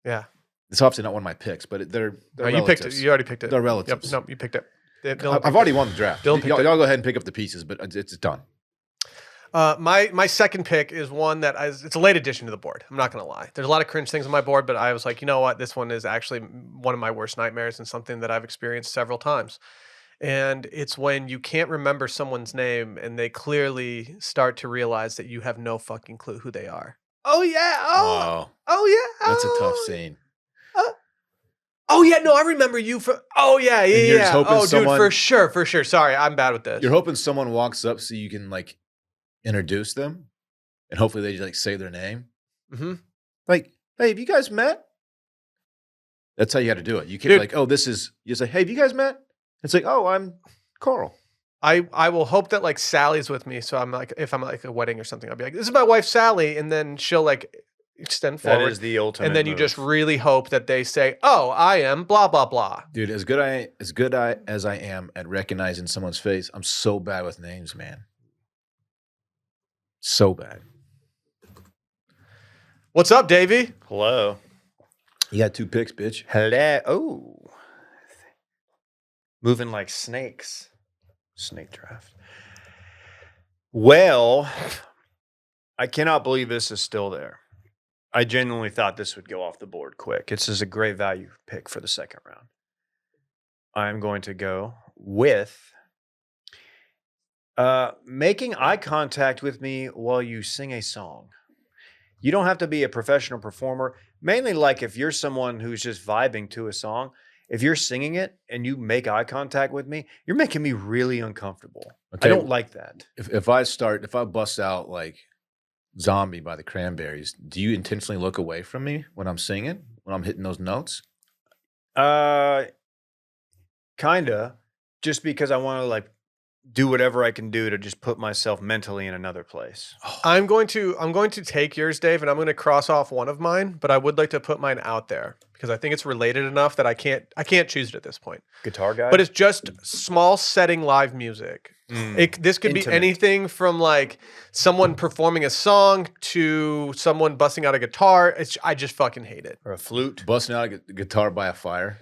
Yeah. It's obviously not one of my picks, but they're No, you picked it. relatives. You already picked it. They're Yep. relatives. No, you picked it. Dylan I've picked already it. won the draft. Dylan picked Y'all it. go ahead and pick up the pieces, but it's done. My second pick is one that it's a late addition to the board. I'm not going to lie. There's a lot of cringe things on my board, but I was like, you know what? This one is actually one of my worst nightmares and something that I've experienced several times. And it's when you can't remember someone's name and they clearly start to realize that you have no fucking clue who they are. Oh yeah. Oh, Yeah. that's a tough scene. Oh yeah, no, I remember you from. Oh yeah, And you're just yeah. hoping Oh, someone- dude, for sure. Sorry, I'm bad with this. You're hoping someone walks up so you can like introduce them, and hopefully they like say their name. Mm-hmm. Like, hey, have you guys met? That's how you got to do it. You can't Dude. be like, oh, this is. You say, hey, have you guys met? It's like, oh, I'm Carl. I will hope that like Sally's with me, so I'm like, if I'm like a wedding or something, I'll be like, this is my wife Sally, and then she'll like extend That forward, is the ultimate. and then you move. just really hope that they say, oh, I am blah blah blah. Dude, as I am at recognizing someone's face, I'm so bad with names, man. So bad. What's up, Davey? Hello. You got 2 picks, bitch. Hello. Oh. Moving like snakes. Snake draft. Well, I cannot believe this is still there. I genuinely thought this would go off the board quick. This is a great value pick for the second round. I'm going to go with making eye contact with me while you sing a song. You don't have to be a professional performer. Mainly like if you're someone who's just vibing to a song, if you're singing it and you make eye contact with me, you're making me really uncomfortable. Okay. I don't like that. If I bust out like Zombie by the Cranberries, do you intentionally look away from me when I'm singing, when I'm hitting those notes? Kinda. Just because I want to like do whatever I can do to just put myself mentally in another place. I'm going to take yours, Dave, and I'm going to cross off one of mine, but I would like to put mine out there because I think it's related enough that I can't choose it at this point. Guitar guy? But it's just small setting live music. This could be Intimate. anything from like someone performing a song to someone busting out a guitar. I just fucking hate it. Or a flute. Busting out a guitar by a fire.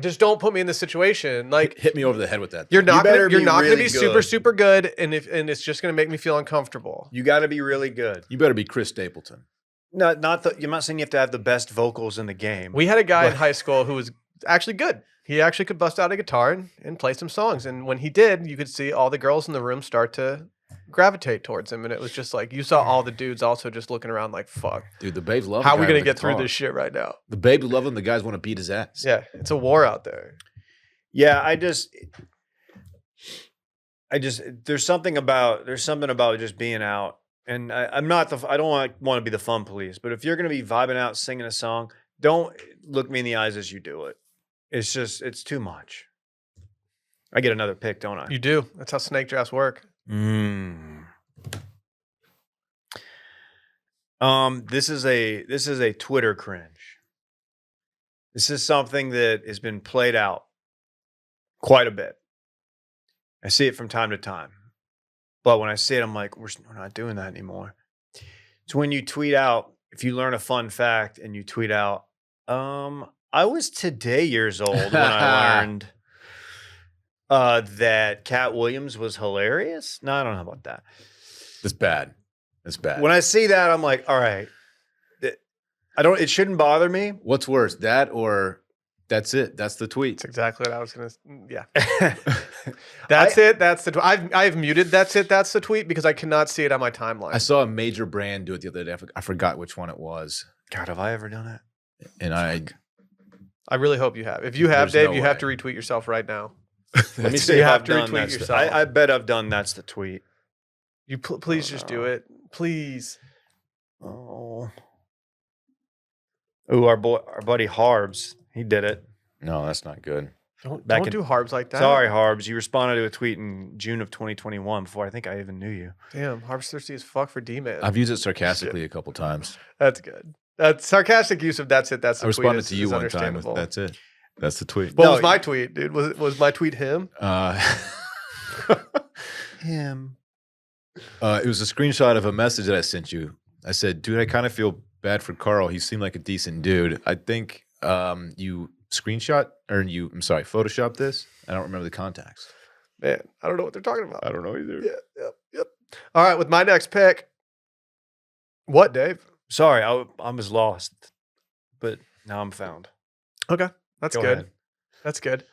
Just don't put me in this situation. Like Hit me over the head with that. you're not better gonna, you're be not going to really be super good. super good, and it's just going to make me feel uncomfortable. You got to be really good. You better be Chris Stapleton. You're not saying you have to have the best vocals in the game. We had a guy in high school who was actually good. He actually could bust out a guitar and play some songs. And when he did, you could see all the girls in the room start to gravitate towards him. And it was just like, you saw all the dudes also just looking around like, fuck. Dude, the babes love How a are we guy going to with a get through guitar. this shit right now? The babes love him. The guys want to beat his ass. Yeah, it's a war out there. Yeah, there's something about just being out. And I don't want to be the fun police, but if you're going to be vibing out, singing a song, don't look me in the eyes as you do it. It's too much. I get another pick, don't I? You do. That's how snake drafts work. This is a Twitter cringe. This is something that has been played out quite a bit. I see it from time to time. But when I see it, I'm like, we're not doing that anymore. It's when you tweet out, if you learn a fun fact and you tweet out, I was today years old when I learned that Cat Williams was hilarious. No, I don't know about that. That's bad. That's bad. When I see that, I'm like, all right. It shouldn't bother me. What's worse, that or that's it? That's the tweet. That's exactly what I was going to, yeah. That's it. That's the tweet. I've muted that's it. That's the tweet because I cannot see it on my timeline. I saw a major brand do it the other day. I forgot which one it was. God, have I ever done it? And I really hope you have. If you have, There's Dave, no you have way. to retweet yourself right now. Let me You see if have I've to done retweet that's yourself. I bet I've done that's the tweet. You please just do it. Please. Oh. Ooh, our buddy Harbs, he did it. no, that's not good. Don't Back in- do Harbs like that. Sorry, Harbs. You responded to a tweet in June of 2021 before I think I even knew you. Damn, Harbs thirsty as fuck for D-Man. I've used it sarcastically a couple times. That's good. That's sarcastic use of that's it. That's the I responded tweet to you is one time with understandable. that's it. That's the tweet. What No, was my tweet, dude? Was my tweet him? Him. It was a screenshot of a message that I sent you. I said, dude, I kind of feel bad for Carl. He seemed like a decent dude. I think you Photoshop this. I don't remember the contacts. Man, I don't know what they're talking about. I don't know either. Yeah, yep. All right, with my next pick. What, Dave? Sorry, I was lost, but now I'm found. Okay, that's Go good. ahead. That's good.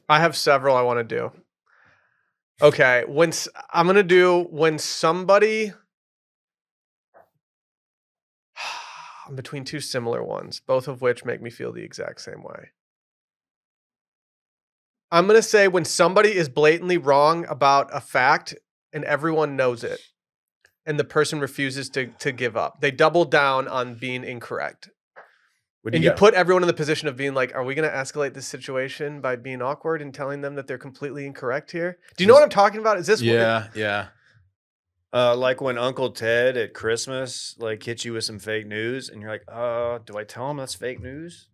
I have several I want to do. Okay, I'm gonna do when somebody. I'm between two similar ones, both of which make me feel the exact same way. I'm gonna say when somebody is blatantly wrong about a fact and everyone knows it, and the person refuses to give up. They double down on being incorrect. And you put everyone in the position of being like, are we going to escalate this situation by being awkward and telling them that they're completely incorrect here? Do you know what I'm talking about? Is this Yeah. Like when Uncle Ted at Christmas like hits you with some fake news and you're like, do I tell him that's fake news?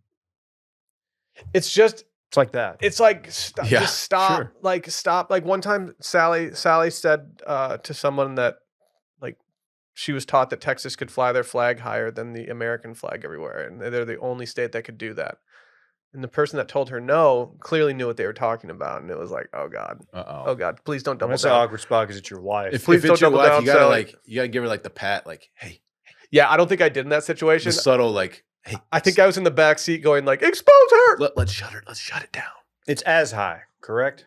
It's just It's like that. it's like Yeah, just stop. sure. Like stop. Like one time Sally said to someone that like she was taught that Texas could fly their flag higher than the American flag everywhere, and they're the only state that could do that. And the person that told her no clearly knew what they were talking about, and it was like, oh god, oh god, please don't double That's down. an awkward spot because it's your wife. If Please it's your don't double wife, down, you gotta Sally. you gotta give her like the pat, like, hey, Yeah, I don't think I did in that situation. the subtle, like, hey. I think I was in the back seat going like, expose her. Let's shut it down. It's as high, correct?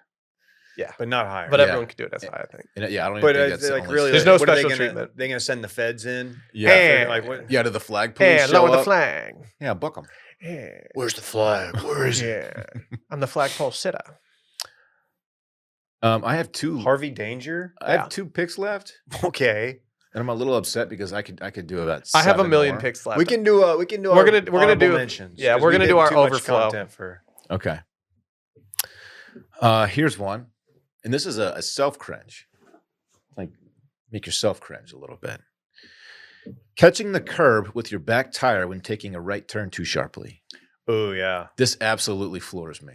Yeah. But not higher. But Yeah. everyone can do it. That's high, I think. And yeah, I don't even But think that's like only really, There's like, no what are they special gonna- treatment. They gonna send the feds in? Yeah, Hey. Like what? yeah. To the flag police Hey, show lower the up. flag. Yeah, book them. Yeah. Where's the flag? Where is it? Yeah. I'm the flagpole sitter. I have two. Harvey Danger? I have 2 picks left, Okay. and I'm a little upset because I could do about. I have a 7 million more. picks left. We can do We're our gonna honorable do- mentions. yeah, 'cause we're we gonna did do our too much overflow. content for Okay. Here's one, and this is a self cringe. Like, make yourself cringe a little bit. Catching the curb with your back tire when taking a right turn too sharply. Oh yeah. This absolutely floors me.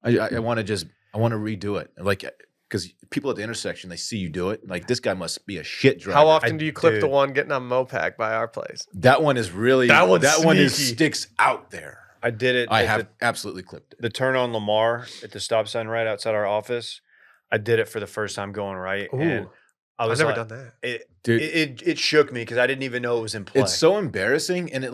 I want to redo it, like, because people at the intersection, they see you do it. Like, this guy must be a shit driver. How often do you clip the dude. one getting on Mopac by our place? That one is really That one's one is sneaky. sticks out there. I did it. I at have absolutely clipped it. the turn on Lamar at the stop sign right outside our office. I did it for the first time going right, and Ooh, I I've was never like, done that. Dude. it shook me because I didn't even know it was in play. It's so embarrassing, and it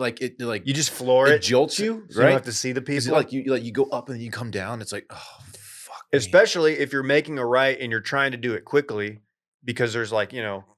you just floor it it, jolts you, so you right? don't have to see the Is it people. like you go up and then you come down? It's like, oh fuck me. Especially if you're making a right and you're trying to do it quickly because there's like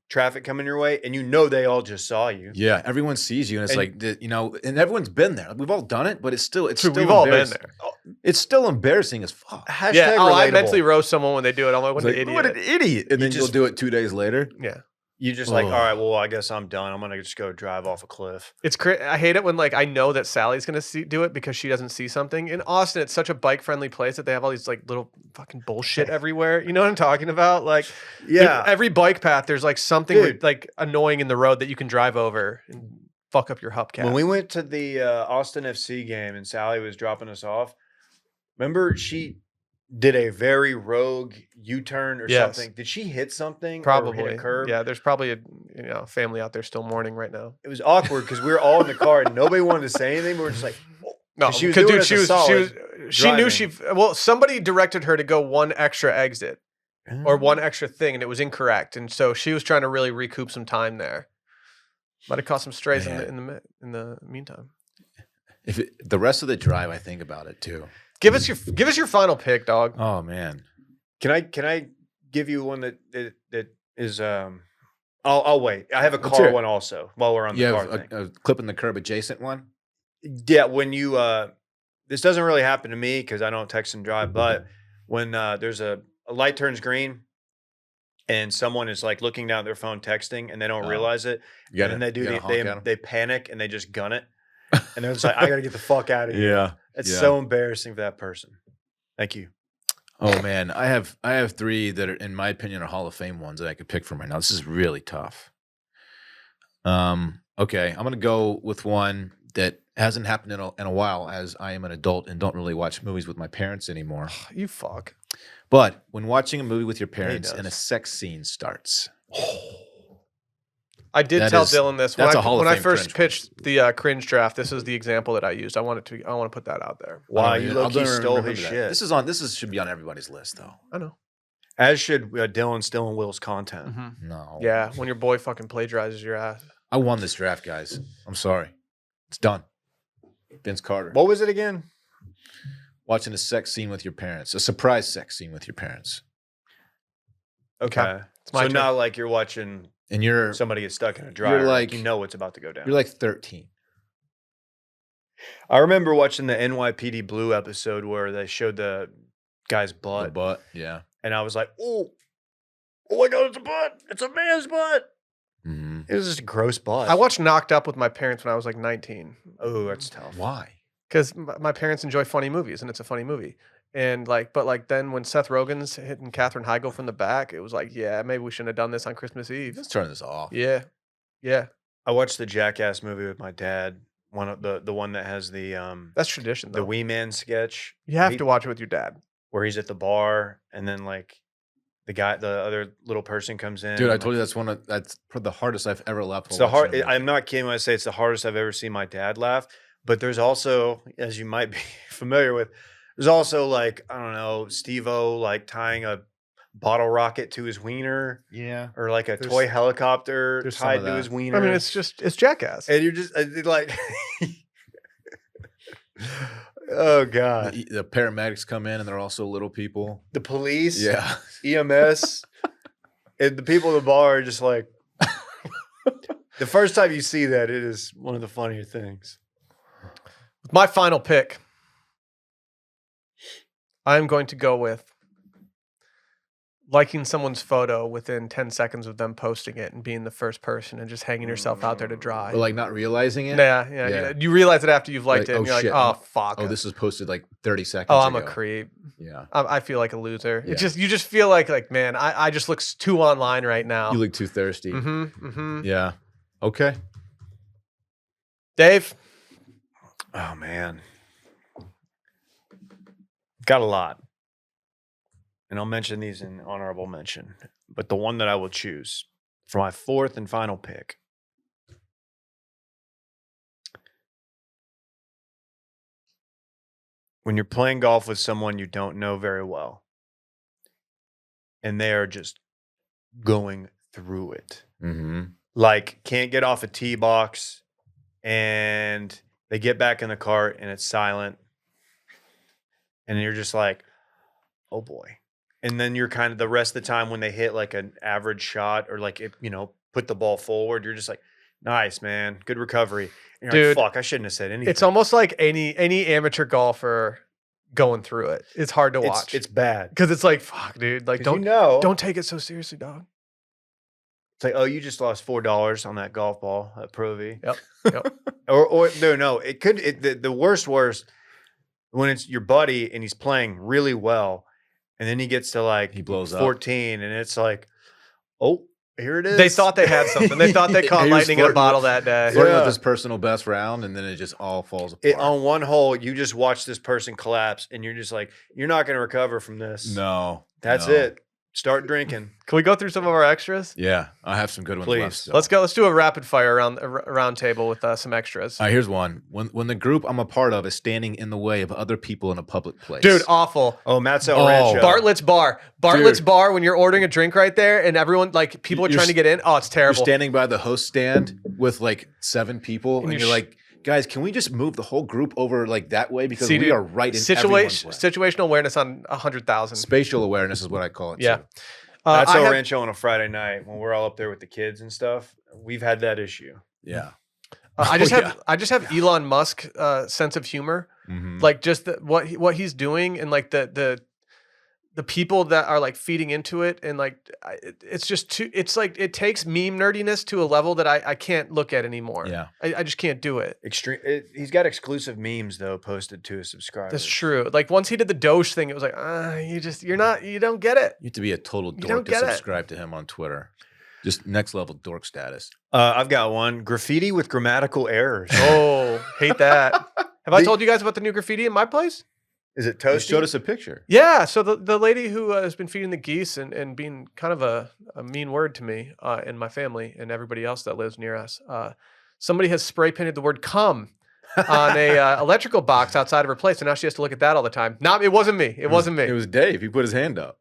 traffic coming your way, and they all just saw you. Yeah, everyone sees you, and it's And- like and everyone's been there. We've all done it, but it's still Dude, still we've all been embarrassing. there. It's still embarrassing as fuck. Hashtag Yeah. Oh, I relatable. mentally roast someone when they do it. I'm like, what It's an like, idiot. what an idiot! And then just- you'll do it 2 days later. Yeah. You just like, Ugh. all right, well, I guess I'm done. I'm gonna just go drive off a cliff. It's I hate it when like I know that Sally's gonna do it because she doesn't see something. In Austin, it's such a bike friendly place that they have all these like little fucking bullshit everywhere. You know what I'm talking about? Like, Yeah. every bike path there's like something Dude. like annoying in the road that you can drive over and fuck up your hubcap. When we went to the Austin FC game and Sally was dropping us off, remember she did a very rogue U-turn or Yes. something. Did she hit something? Or Probably hit a curb? Yeah, there's probably a family out there still mourning right now. It was awkward because we were all in the car and nobody wanted to say anything. We were just like, No, She was because doing dude, us she a was solid she knew driving. somebody directed her to go one extra exit or one extra thing, and it was incorrect, and so she was trying to really recoup some time there. Might have caught some strays in the meantime. The rest of the drive, I think about it too. Give us your final pick, dog. Oh man, Can I give you one that is I'll wait. I have a Let's hear car it. one also while we're on the you car have thing. a clipping the curb adjacent one. Yeah, when you this doesn't really happen to me because I don't text and drive, but when there's a light turns green and someone is like looking down at their phone texting and they don't Oh. realize it, You gotta, and then they you do gotta honk at 'em. they panic and they just gun it, and they're just like, I gotta get the fuck out of here. Yeah. It's yeah. so embarrassing for that person. Thank you. Oh man, I have 3 that are, in my opinion, are Hall of Fame ones that I could pick from right now. This is really tough. Okay, I'm gonna go with one that hasn't happened in a while, as I am an adult and don't really watch movies with my parents anymore. You fuck. But when watching a movie with your parents does. and a sex scene starts, I did That tell is- Dylan this that's a Hall of when I Fame first cringe. pitched the Cringe Draft. This is the example that I used. I want to put that out there. Wow, I don't you even- I low-key don't even stole remember his that. shit. This should be on everybody's list though. I know. As should Dylan stealing Will's content. No. Yeah, when your boy fucking plagiarizes your ass. I won this draft, guys. I'm sorry. It's done. Vince Carter. What was it again? Watching a sex scene with your parents, a surprise sex scene with your parents, Okay. It's my So turn. not like you're watching and you're somebody get stuck in a dryer. like- you know what's about to go down. you're like 13. I remember watching the NYPD Blue episode where they showed the guy's The butt, butt, yeah. and I was like, oh my God, it's a butt. It's a man's butt. Mm-hmm. It was just a gross butt. I watched Knocked Up with my parents when I was like 19. Oh, that's tough. Why? Because my parents enjoy funny movies, and it's a funny movie. And but then when Seth Rogen's hitting Katherine Heigl from the back, it was like, yeah, maybe we shouldn't have done this on Christmas Eve. Let's turn this off. Yeah. I watched the Jackass movie with my dad. One of the one that has the That's tradition, though. Wee Man sketch. You have to watch it with your dad. Where he's at the bar and then like the other little person comes in. Dude, I and, told like, you that's the hardest I've ever laughed. It's while the hard. watching a movie. I'm not kidding when I say it's the hardest I've ever seen my dad laugh. But there's also, as you might be familiar with, there's also like, I don't know, Steve-O like tying a bottle rocket to his wiener, Yeah. or like a There's- toy helicopter there's some tied of to that. his wiener. I mean, it's Jackass. and you're just like, oh God, The paramedics come in and they're also little people. the police, Yeah. EMS, and the people at the bar are just like, the first time you see that, it is one of the funnier things. My final pick. I'm going to go with liking someone's photo within 10 seconds of them posting it and being the first person and just hanging yourself out there to dry. But like not realizing it. Yeah. You realize it after you've liked Like, it, and oh, you're shit, like, oh I'm- fuck. Oh, this was posted like 30 seconds Oh, I'm ago. a creep. Yeah. I feel like a loser. Yeah. You just feel like man, I just look too online right now. You look too thirsty. Yeah. Okay. Dave. Oh man, got a lot, and I'll mention these in honorable mention. But the one that I will choose for my fourth and final pick, when you're playing golf with someone you don't know very well, and they are just going through it, Mm-hmm. like can't get off a tee box, and they get back in the cart and it's silent, and you're just like, oh boy. And then you're kind of the rest of the time when they hit like an average shot or like put the ball forward, you're just like, nice man, good recovery. And you're Dude, like, fuck, I shouldn't have said anything. It's almost like any amateur golfer going through it. It's hard to watch. It's bad. because it's like, fuck, dude. Like, 'Cause don't take it so seriously, dog. It's like, oh, you just lost $4 on that golf ball at Pro V. Yep. Or no, it could. The worst when it's your buddy and he's playing really well, and then he gets to like He blows up. 14, and it's like, oh, here it is. They thought they had something. They thought they caught He was lightning in a flirting bottle with- that day. Flirting Yeah. with his personal best round, and then it just all falls apart. On one hole, you just watch this person collapse, and you're just like, you're not going to recover from this. No. That's no. it. Start drinking. Can we go through some of our extras? Yeah. I have some good ones Please. left. still. Let's go. Let's do a rapid fire round table with some extras. All right, here's one. When the group I'm a part of is standing in the way of other people in a public place. Dude, awful. Oh, Matt's El Oh. Rancho. Bartlett's Bar. Bartlett's Bar, when you're ordering a drink right there and everyone, like, people are You're trying to get in. Oh, it's You're terrible. standing by the host stand with like 7 people, and you're you're like, guys, can we just move the whole group over like that way because See, we dude, are right in everyone's way. Situational awareness on 100,000. Spatial awareness is what I call it. Yeah. too. That's I El have- Rancho on a Friday night when we're all up there with the kids and stuff. We've had that issue. Yeah. I just Oh, have I just have Elon Musk sense of humor, Mhm. like just what he's doing, and like the people that are like feeding into it, and like it's just too. It's like it takes meme nerdiness to a level that I can't look at anymore. Yeah. I just can't do it. He's got exclusive memes though posted to his subscribers. That's true. Like once he did the Doge thing, it was like, you don't get it. You have to be a total You don't dork to get it. subscribe to him on Twitter. Just next level dork status. I've got one. Graffiti with grammatical errors. Oh, hate that. Have I The- told you guys about the new graffiti in my place? Is it He toasty? showed us a picture. Yeah, so the lady who has been feeding the geese and being kind of a mean word to me and my family and everybody else that lives near us, somebody has spray painted the word "come" on a electrical box outside of her place, and now she has to look at that all the time. It wasn't me. It wasn't me. It was Dave. He put his hand up.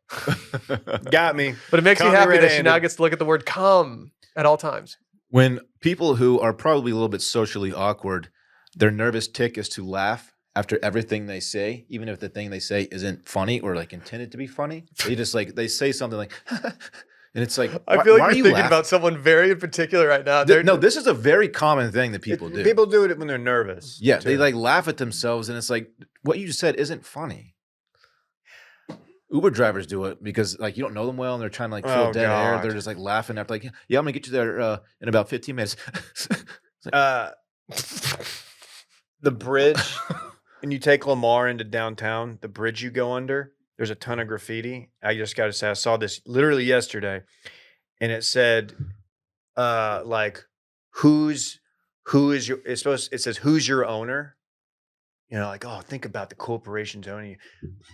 Got me. But it makes me Caught me happy that she red-handed. now gets to look at the word "come" at all times. When people who are probably a little bit socially awkward, their nervous tick is to laugh after everything they say, even if the thing they say isn't funny or like intended to be funny, they just like they say something like, and it's like I feel like why are you're you thinking laughing? about someone very in particular right now. No, this is a very common thing that people do. People do it when they're nervous. Yeah, too. they like laugh at themselves, and it's like what you just said isn't funny. Uber drivers do it because like you don't know them well, and they're trying to like fill dead air. They're just like laughing after like, yeah, I'm gonna get you there in about 15 minutes. The bridge, and you take Lamar into downtown, the bridge you go under, there's a ton of graffiti. I just got to say, I saw this literally yesterday, and it said, like, who is your, it says, who's your owner? You know, like, oh, think about the corporations owning you.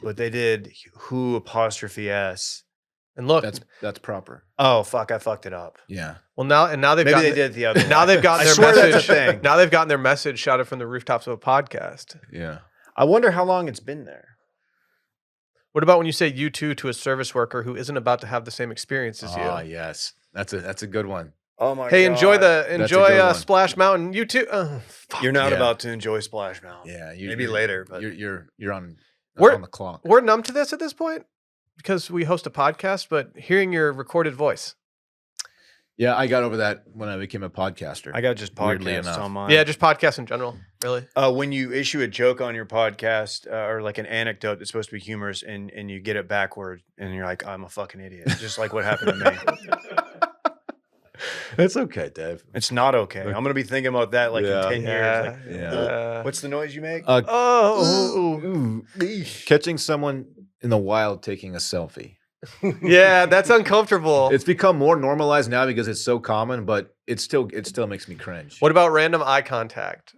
But they did who apostrophe S. And look, That's proper. Oh, fuck, I fucked it up. Yeah. well now they've Maybe gotten they did it the other now way. they've gotten I their swear message. that's a thing. Now they've gotten their message shouted from the rooftops of a podcast. Yeah. I wonder how long it's been there. What about when you say you too to a service worker who isn't about to have the same experience as you? Oh, yes. That's a good one. Oh my Hey, god. enjoy That's a good one. Splash Mountain. You too. Fuck. You're not Yeah. about to enjoy Splash Mountain. Yeah. Maybe later, but you're on We're- on the clock. We're numb to this at this point because we host a podcast, but hearing your recorded voice. Yeah, I got over that when I became a podcaster. I got just Weirdly podcasts enough. on mine. Yeah, just podcasts in general, really. When you issue a joke on your podcast or like an anecdote that's supposed to be humorous and you get it backward and you're like, I'm a fucking idiot. Just like what happened to me. It's okay, Dave. It's not okay. I'm going to be thinking about that like Yeah. in 10 years. Like, Yeah. what's the noise you make? Oh, Catching someone in the wild taking a selfie. yeah, that's uncomfortable. It's become more normalized now because it's so common, but it still makes me cringe. What about random eye contact?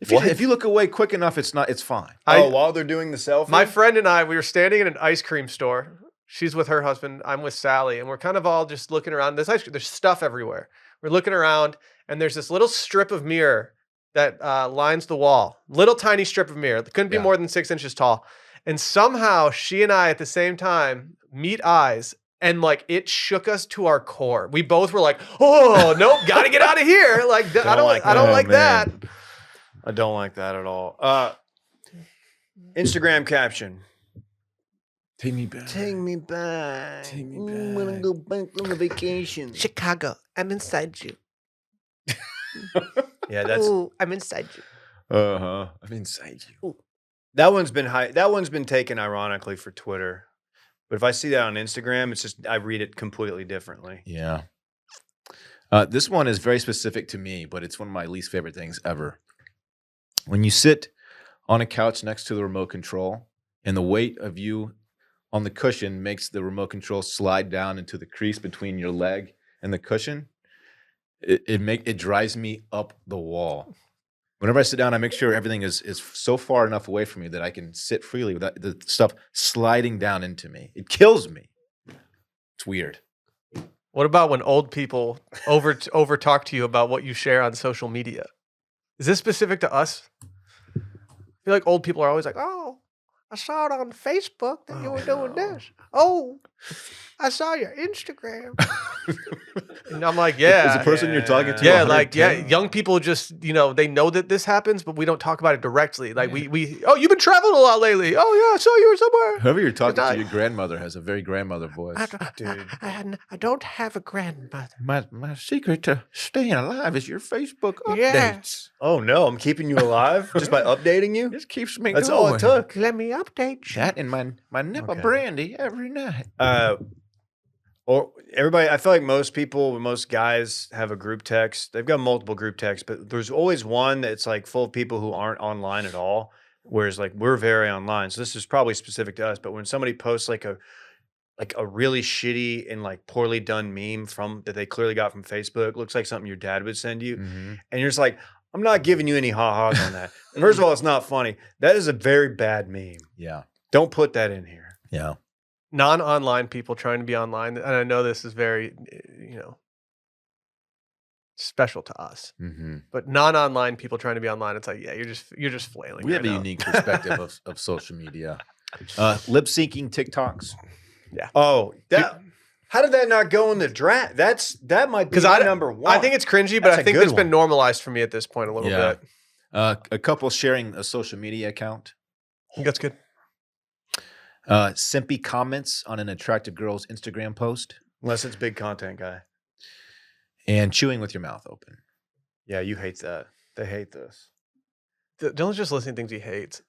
If you look away quick enough, it's fine. While they're doing the selfie? My friend and I, we were standing in an ice cream store. She's with her husband. I'm with Sally, and we're kind of all just looking around. There's stuff everywhere. We're looking around, and there's this little strip of mirror that lines the wall. Little tiny strip of mirror. It couldn't be more than 6 inches tall. And somehow she and I at the same time meet eyes, and like it shook us to our core. We both were like, "Oh nope, gotta get out of here!" Like I don't like that. I don't like that at all. Instagram caption. Take me back. Take me back. Take me I want to back. go back on a vacation. Chicago, I'm inside you. Yeah, that's I'm inside you. I'm inside you. that one's been high. That one's been taken ironically for Twitter. But if I see that on Instagram, it's just I read it completely differently. Yeah. This one is very specific to me, but it's one of my least favorite things ever. When you sit on a couch next to the remote control and the weight of you on the cushion makes the remote control slide down into the crease between your leg and the cushion, it drives me up the wall. Whenever I sit down, I make sure everything is so far enough away from me that I can sit freely without the stuff sliding down into me. It kills me. It's weird. What about when old people over talk to you about what you share on social media? Is this specific to us? I feel like old people are always like, "Oh, I saw it on Facebook that you were doing this. Oh, I saw your Instagram." And I'm like, yeah. Is the person you're talking to? Yeah, like 110? young people just they know that this happens, but we don't talk about it directly. Like we oh, you've been traveling a lot lately. Oh yeah, I saw you were somewhere. Whoever you're talking Good to, night. your grandmother has a very grandmother voice. Dude. I don't have a grandmother. My secret to staying alive is your Facebook updates. Yes. Oh no, I'm keeping you alive just by updating you. This keeps me That's going. all it took. Let me update you. That and my nip of Okay. brandy every night. Or everybody, I feel like most guys have a group text. They've got multiple group texts, but there's always one that's like full of people who aren't online at all. Whereas like we're very online. So this is probably specific to us. But when somebody posts like a really shitty and like poorly done meme that they clearly got from Facebook, looks like something your dad would send you. Mm-hmm. And you're just like, I'm not giving you any ha-has on that. First of all, it's not funny. That is a very bad meme. Yeah. Don't put that in here. Yeah. Non-online people trying to be online, and I know this is very, special to us. Mm-hmm. But non-online people trying to be online, it's like, yeah, you're just flailing. We have right a now. unique perspective of social media. Lip syncing TikToks. Oh, how did that not go in the draft? That might be Because my number one. I think it's cringy, but That's I a think good it's been one. normalized for me at this point a little Yeah. bit. A couple sharing a social media account. I think that's good. Simpy comments on an attractive girl's Instagram post. Unless it's big content guy. And chewing with your mouth open. Yeah, you hate that. They hate this. Dylan's just listing things he hates.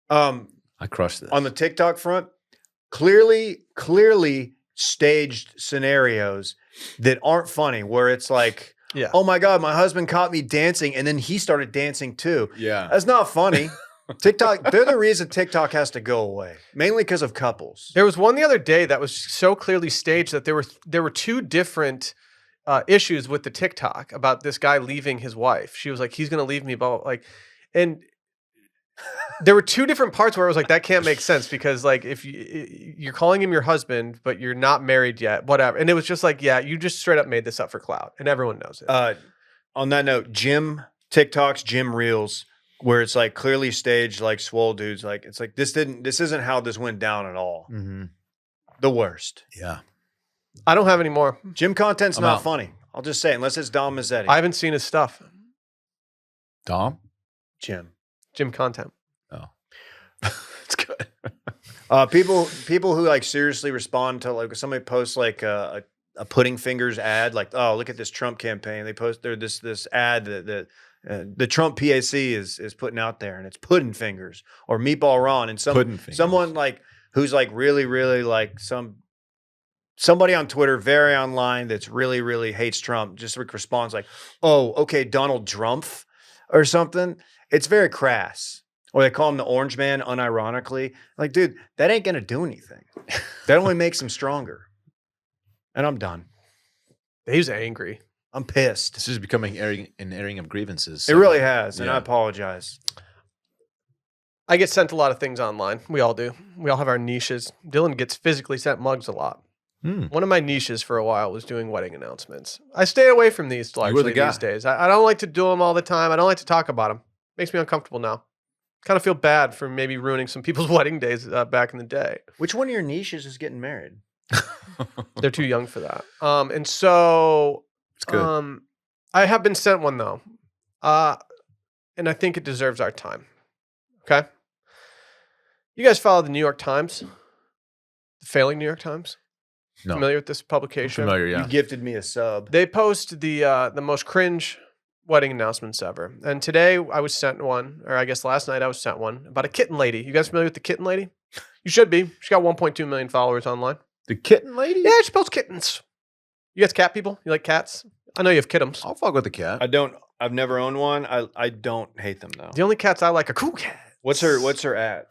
I crushed this. On the TikTok front, clearly staged scenarios that aren't funny, where it's like, Yeah. oh my God, my husband caught me dancing and then he started dancing too. Yeah. That's not funny. TikTok, they're the reason TikTok has to go away, mainly because of couples. There was one the other day that was so clearly staged that there were two different issues with the TikTok about this guy leaving his wife. She was like, he's going to leave me, and there were two different parts where I was like, that can't make sense because like if you're calling him your husband, but you're not married yet, whatever. And it was just like, yeah, you just straight up made this up for clout, and everyone knows it. On that note, TikTok's gym reels, where it's like clearly staged, like swole dudes, like it's like this isn't how this went down at all. Mm-hmm. The worst. Yeah. I don't have any more. Gym content's I'm not out. funny. I'll just say, unless it's Dom Mazzetti. I haven't seen his stuff. Dom? Gym. Gym content. Oh. It's good. People who like seriously respond to like somebody posts like a Pudding Fingers ad, like, oh, look at this Trump campaign. They post this ad that the Trump PAC is putting out there, and it's Pudding Fingers or Meatball Ron, and someone like who's like really like somebody on Twitter, very online, that's really hates Trump, just responds like, oh, okay, Donald Drumpf or something. It's very crass. Or they call him the Orange Man unironically. Like, dude, that ain't gonna do anything. That only makes him stronger. And I'm done. He's angry. I'm pissed. This is becoming an airing of grievances. It really has, and Yeah. I apologize. I get sent a lot of things online. We all do. We all have our niches. Dylan gets physically sent mugs a lot. One of my niches for a while was doing wedding announcements. I stay away from these largely guy. these days. I don't like to do them all the time. I don't like to talk about them. Makes me uncomfortable now. Kind of feel bad for maybe ruining some people's wedding days back in the day. Which one of your niches is getting married? They're too young for that. And so It's good. I have been sent one though. And I think it deserves our time. Okay. You guys follow the New York Times? The failing New York Times? No. Familiar with this I'm publication? familiar, yeah. You gifted me a sub. They post the most cringe wedding announcements ever. And today I was sent one, or I guess last night I was sent one about a kitten lady. You guys familiar with the kitten lady? You should be. She's got 1.2 million followers online. The kitten lady? Yeah, she posts kittens. You guys cat people? You like cats? I know you have kittums. I'll fuck with the cat. I've never owned one. I don't hate them though. The only cats I like are cool cats. What's her at?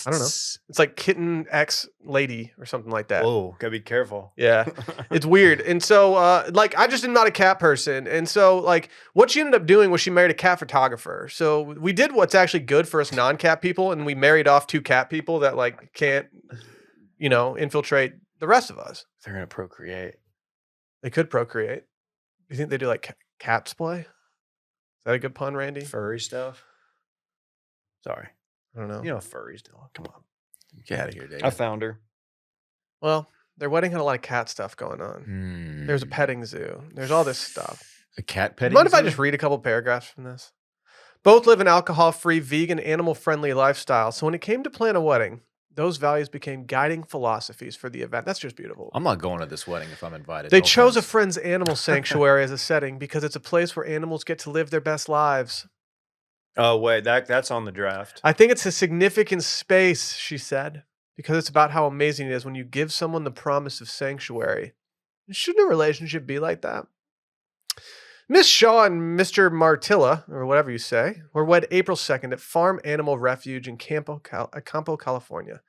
I don't know. It's like kitten X lady or something like that. Whoa, gotta be careful. Yeah, it's weird. And so, like, I just am not a cat person. And so, like, what she ended up doing was she married a cat photographer. So we did what's actually good for us non-cat people, and we married off two cat people that, like, can't, infiltrate the rest of us. They're gonna procreate. They could procreate. Do you think they do, like, cat's play? Is that a good pun, Randy? Furry stuff. Sorry. I don't know. You know furries do. Come on. Get out of here, Dave. I found her. Well, their wedding had a lot of cat stuff going on. There's a petting zoo. There's all this stuff. A cat petting Mind if I zoo? just read a couple paragraphs from this? Both live an alcohol-free, vegan, animal-friendly lifestyle. So when it came to plan a wedding, those values became guiding philosophies for the event. That's just beautiful. I'm not going to this wedding if I'm invited. They No chose a offense. friend's animal sanctuary as a setting because it's a place where animals get to live their best lives. Oh wait, that's on the draft. I think it's a significant space, she said, because it's about how amazing it is when you give someone the promise of sanctuary. Shouldn't a relationship be like that? Miss Shaw and Mr. Martilla, or whatever you say, were wed April 2nd at Farm Animal Refuge in Campo, California.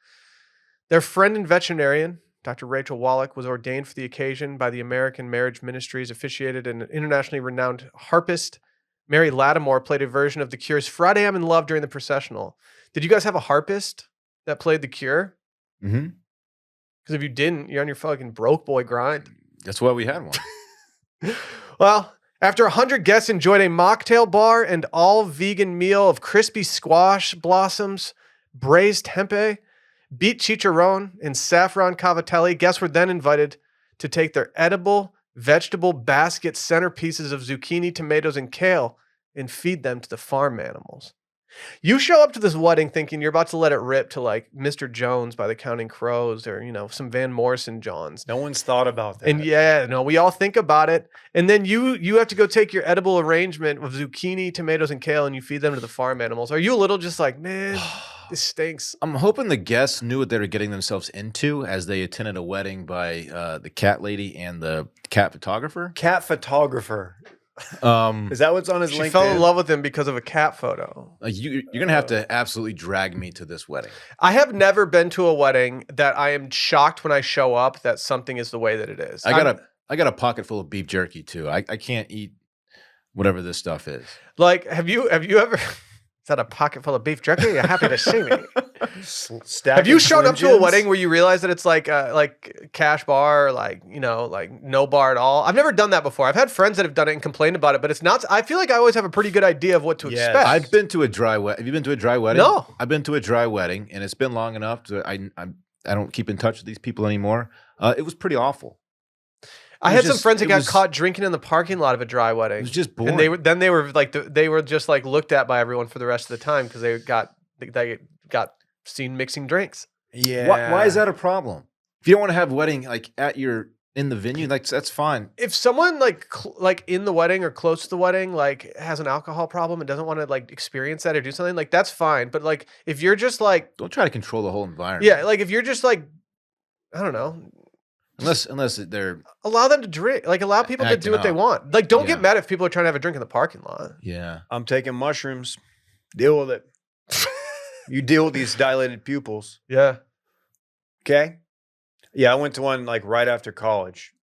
Their friend and veterinarian, Dr. Rachel Wallach, was ordained for the occasion by the American Marriage Ministries, officiated an internationally renowned harpist. Mary Lattimore played a version of The Cure's Friday I'm in Love during the processional. Did you guys have a harpist that played The Cure? Mm-hmm. Because if you didn't, you're on your fucking broke boy grind. That's why we had one. Well, after 100 guests enjoyed a mocktail bar and all-vegan meal of crispy squash blossoms, braised tempeh, beet chicharron, and saffron cavatelli, guests were then invited to take their edible vegetable basket centerpieces of zucchini, tomatoes, and kale and feed them to the farm animals. You show up to this wedding thinking you're about to let it rip to like Mr. Jones by the Counting Crows or, some Van Morrison Johns. No one's thought about that. And we all think about it. And then you have to go take your edible arrangement of zucchini, tomatoes, and kale, and you feed them to the farm animals. Are you a little just like, man, this stinks? I'm hoping the guests knew what they were getting themselves into as they attended a wedding by the cat lady and the cat photographer. Cat photographer. Is that what's on his LinkedIn? She fell in love with him because of a cat photo. You're going to have to absolutely drag me to this wedding. I have never been to a wedding that I am shocked when I show up that something is the way that it is. I got a pocket full of beef jerky too. I can't eat whatever this stuff is. Like, have you ever? Is that a pocket full of beef jerky? You're happy to see me. Have you shown up to a wedding where you realize that it's like cash bar, like no bar at all? I've never done that before. I've had friends that have done it and complained about it, but it's not. I feel like I always have a pretty good idea of what to expect. I've been to a dry wedding. Have you been to a dry wedding? No. I've been to a dry wedding, and it's been long enough to I don't keep in touch with these people anymore. It was pretty awful. I had some friends that got caught drinking in the parking lot of a dry wedding. It was just boring. And they were just like looked at by everyone for the rest of the time because they got seen mixing drinks. Yeah. Why is that a problem? If you don't want to have a wedding like in the venue, like that's fine. If someone like in the wedding or close to the wedding like has an alcohol problem and doesn't want to like experience that or do something, like that's fine. But like if you're just like, don't try to control the whole environment. Yeah, like if you're just like, I don't know. Unless they're allow them to drink, like allow people to do what they want. Like don't get mad if people are trying to have a drink in the parking lot. Yeah. I'm taking mushrooms. Deal with it. You deal with these dilated pupils. Yeah. Okay. Yeah, I went to one like right after college.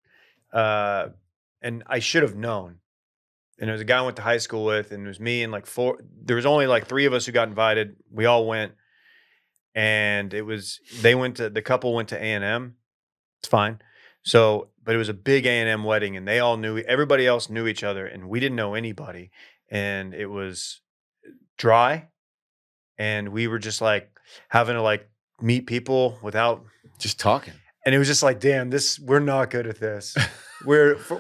And I should have known. And there was a guy I went to high school with, and it was me and like four. There was only like three of us who got invited. We all went. And the couple went to A&M. It's fine. So, but it was a big A&M wedding, and everybody else knew each other, and we didn't know anybody. And it was dry, and we were just like having to like meet people without just talking. And it was just like, damn, we're not good at this.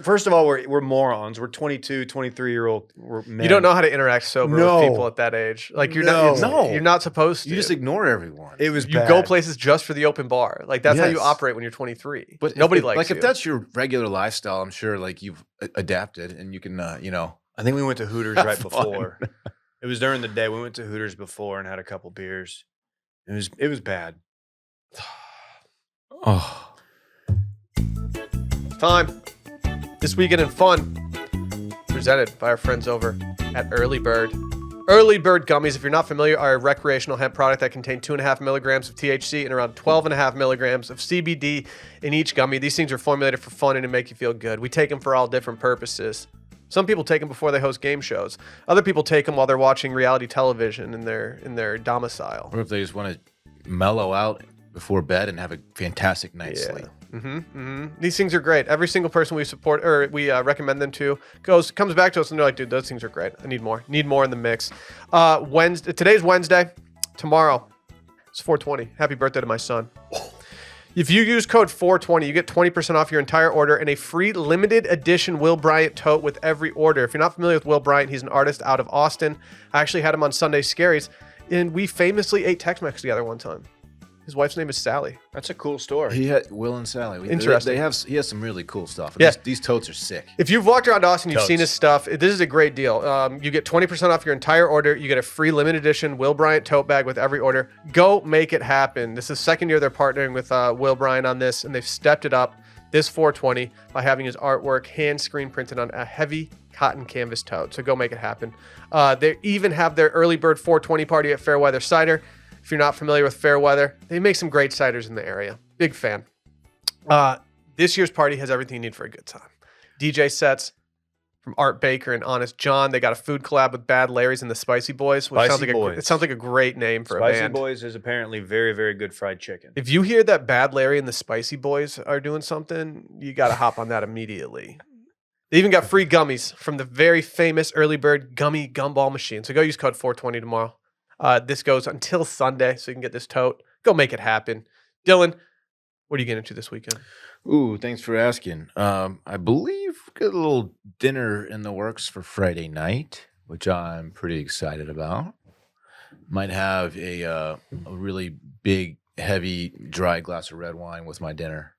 First of all, we're morons. We're 22, 23-year-old men. You don't know how to interact sober with people at that age. Like you're not supposed to. You just ignore everyone. It was you bad. go places just for the open bar. Like that's how you operate when you're 23. But nobody likes you. If that's your regular lifestyle, I'm sure like you've adapted and you can I think we went to Hooters right before. It was during the day. We went to Hooters before and had a couple beers. It was bad. Oh. Time. This Weekend in Fun. Presented by our friends over at Early Bird. Early Bird gummies, if you're not familiar, are a recreational hemp product that contain 2.5 milligrams of THC and around 12.5 milligrams of CBD in each gummy. These things are formulated for fun and to make you feel good. We take them for all different purposes. Some people take them before they host game shows. Other people take them while they're watching reality television in their domicile. Or if they just want to mellow out before bed and have a fantastic night's sleep. These things are great. Every single person we support or we recommend them to comes back to us and they're like, dude, those things are great. I need more. Need more in the mix. Today's Wednesday. Tomorrow, it's 420. Happy birthday to my son. If you use code 420, you get 20% off your entire order and a free limited edition Will Bryant tote with every order. If you're not familiar with Will Bryant, he's an artist out of Austin. I actually had him on Sunday Scaries, and we famously ate Tex-Mex together one time. His wife's name is Sally. That's a cool story. He had Will and Sally. Interesting. He has some really cool stuff. Yeah. These totes are sick. If you've walked around Austin, you've seen his stuff. This is a great deal. You get 20% off your entire order. You get a free limited edition Will Bryant tote bag with every order. Go make it happen. This is the second year they're partnering with Will Bryant on this, and they've stepped it up this 420 by having his artwork hand screen printed on a heavy cotton canvas tote. So go make it happen. They even have their early bird 420 party at Fairweather Cider. If you're not familiar with Fairweather, they make some great ciders in the area. Big fan. This year's party has everything you need for a good time. DJ sets from Art Baker and Honest John. They got a food collab with Bad Larry's and the Spicy Boys, which sounds like a great name for a band. Spicy Boys is apparently very, very good fried chicken. If you hear that Bad Larry and the Spicy Boys are doing something, you got to hop on that immediately. They even got free gummies from the very famous Early Bird Gummy Gumball Machine. So go use code 420 tomorrow. This goes until Sunday, so you can get this tote. Go make it happen. Dylan, what are you getting into this weekend? Ooh, thanks for asking. I believe we got a little dinner in the works for Friday night. which I'm pretty excited about. Might have a really big, heavy, dry glass of red wine with my dinner.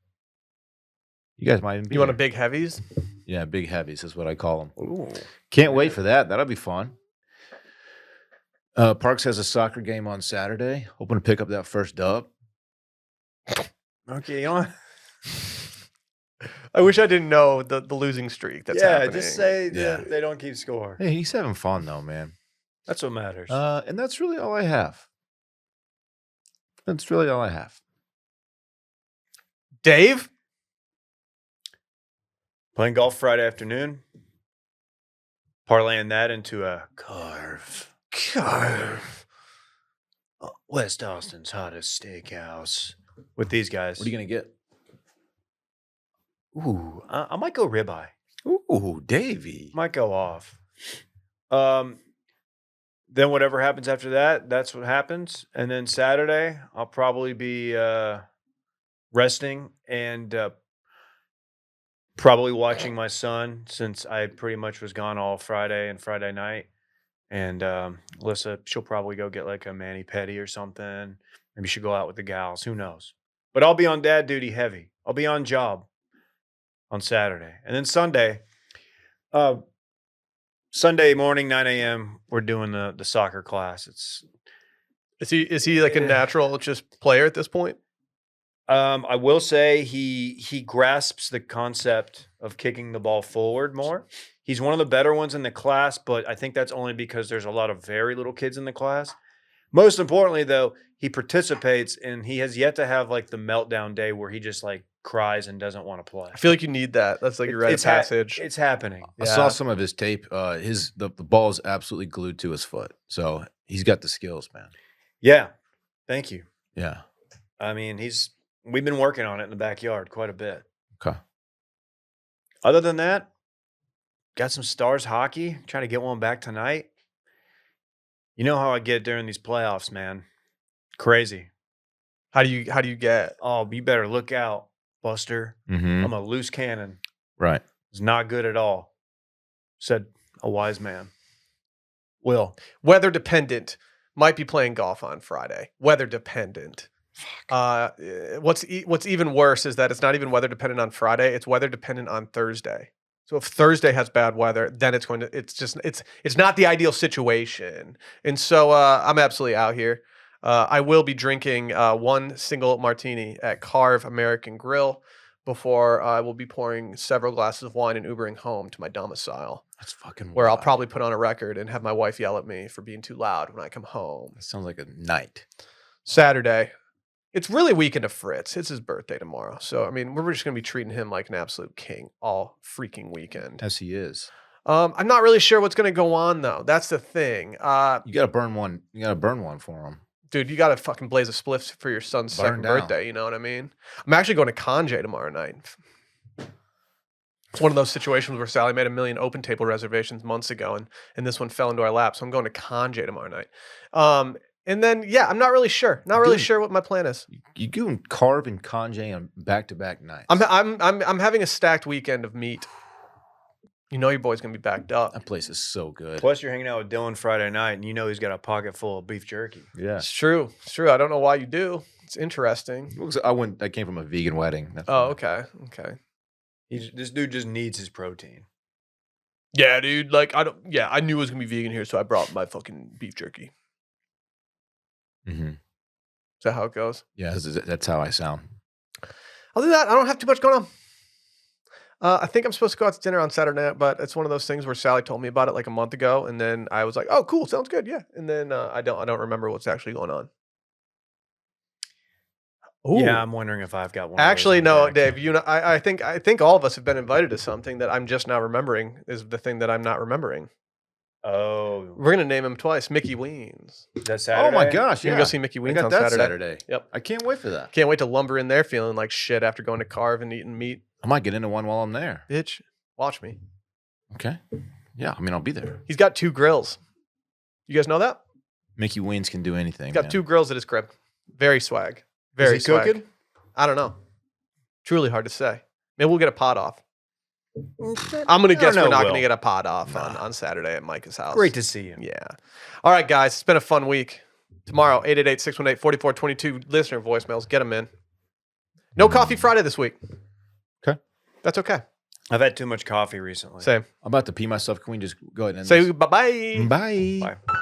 You guys might even be You want a there. big heavies? Yeah, big heavies is what I call them. Ooh. Can't wait for that. That'll be fun. Parks has a soccer game on Saturday. Hoping to pick up that first dub. Okay, you know what? I wish I didn't know the losing streak that's happening. Just say Yeah. that they don't keep score. Hey, he's having fun though, man. That's what matters. And that's really all I have. That's really all I have. Dave? Playing golf Friday afternoon. Parlaying that into a carve. West Austin's hottest steakhouse. With these guys. What are you gonna get? Ooh, I might go ribeye. Ooh, Davey. Might go off. Then whatever happens after that, that's what happens. And then Saturday, I'll probably be resting and probably watching my son since I pretty much was gone all Friday and Friday night. And Alyssa, she'll probably go get like a mani-pedi or something. Maybe she'll go out with the gals. Who knows? But I'll be on dad duty heavy. I'll be on job on Saturday. And then Sunday morning, 9 a.m., we're doing the soccer class. Is he like a natural just player at this point? I will say he grasps the concept of kicking the ball forward more. He's one of the better ones in the class, but I think that's only because there's a lot of very little kids in the class. Most importantly, though, he participates, and he has yet to have like the meltdown day where he just like cries and doesn't want to play. I feel like you need that. That's like your rite of passage. It's happening. I saw some of his tape. The ball is absolutely glued to his foot. So he's got the skills, man. Yeah. Thank you. Yeah. I mean, we've been working on it in the backyard quite a bit. Okay. Other than that, got some Stars hockey. Trying to get one back tonight. You know how I get during these playoffs, man. Crazy. How do you get? Oh, you better look out, Buster. Mm-hmm. I'm a loose cannon. Right. It's not good at all, said a wise man. Will. Weather dependent. Might be playing golf on Friday. Weather dependent. What's even worse is that it's not even weather dependent on Friday. It's weather dependent on Thursday. So if Thursday has bad weather, then it's not the ideal situation. And so I'm absolutely out here. I will be drinking one single martini at Carve American Grill before I will be pouring several glasses of wine and Ubering home to my domicile. That's fucking where I'll wild. probably put on a record and have my wife yell at me for being too loud when I come home. That sounds like a night. Saturday. It's really weekend of Fritz. It's his birthday tomorrow. So, I mean, we're just going to be treating him like an absolute king all freaking weekend. Yes, he is. I'm not really sure what's going to go on, though. That's the thing. You got to burn one. You got to burn one for him. Dude, you got to fucking blaze a spliff for your son's second birthday. You know what I mean? I'm actually going to Cringe tomorrow night. It's one of those situations where Sally made a million open table reservations months ago, and this one fell into our lap. So I'm going to Cringe tomorrow night. And then, yeah, I'm not really sure. Not really sure what my plan is. You doing Carve and Cringe on back-to-back nights. I'm having a stacked weekend of meat. You know your boy's gonna be backed up. That place is so good. Plus, you're hanging out with Dylan Friday night, and you know he's got a pocket full of beef jerky. Yeah. It's true. It's true. I don't know why you do. It's interesting. I came from a vegan wedding. That's Oh, why. okay. Okay. This dude just needs his protein. Yeah, dude. Like I knew it was gonna be vegan here, so I brought my fucking beef jerky. Mm-hmm. Is that how it goes? Yeah, that's how I sound. Other than that, I don't have too much going on. I think I'm supposed to go out to dinner on Saturday night, but it's one of those things where Sally told me about it like a month ago, and then I was like, "Oh, cool, sounds good, yeah." And then I don't remember what's actually going on. Ooh. Yeah, I'm wondering if I've got one. Actually, of those on no, deck. Dave. You know, I think all of us have been invited to something that I'm just now remembering is the thing that I'm not remembering. Oh, We're gonna name him twice, Mickey Weens. that's Saturday. Oh my gosh! You're Yeah, gonna go see Mickey I Weens got on that Saturday. Yep. I can't wait for that. Can't wait to lumber in there feeling like shit after going to Carve and eating meat. I might get into one while I'm there. Bitch, watch me. Okay. Yeah, I mean, I'll be there. He's got 2 grills. You guys know that? Mickey Weens can do anything. He's got man. 2 grills at his crib. Very swag. Very Is he swag. cooking? I don't know. Truly hard to say. Maybe we'll get a pot off. I'm going to guess know, we're not Will. going to get a pod off on Saturday at Micah's house. Great to see you. Yeah. All right, guys. It's been a fun week. Tomorrow, 888-618-4422. Listener voicemails. Get them in. No Coffee Friday this week. Okay. That's okay. I've had too much coffee recently. Same. I'm about to pee myself. Can we just go ahead and end Say this? bye-bye. Bye. Bye.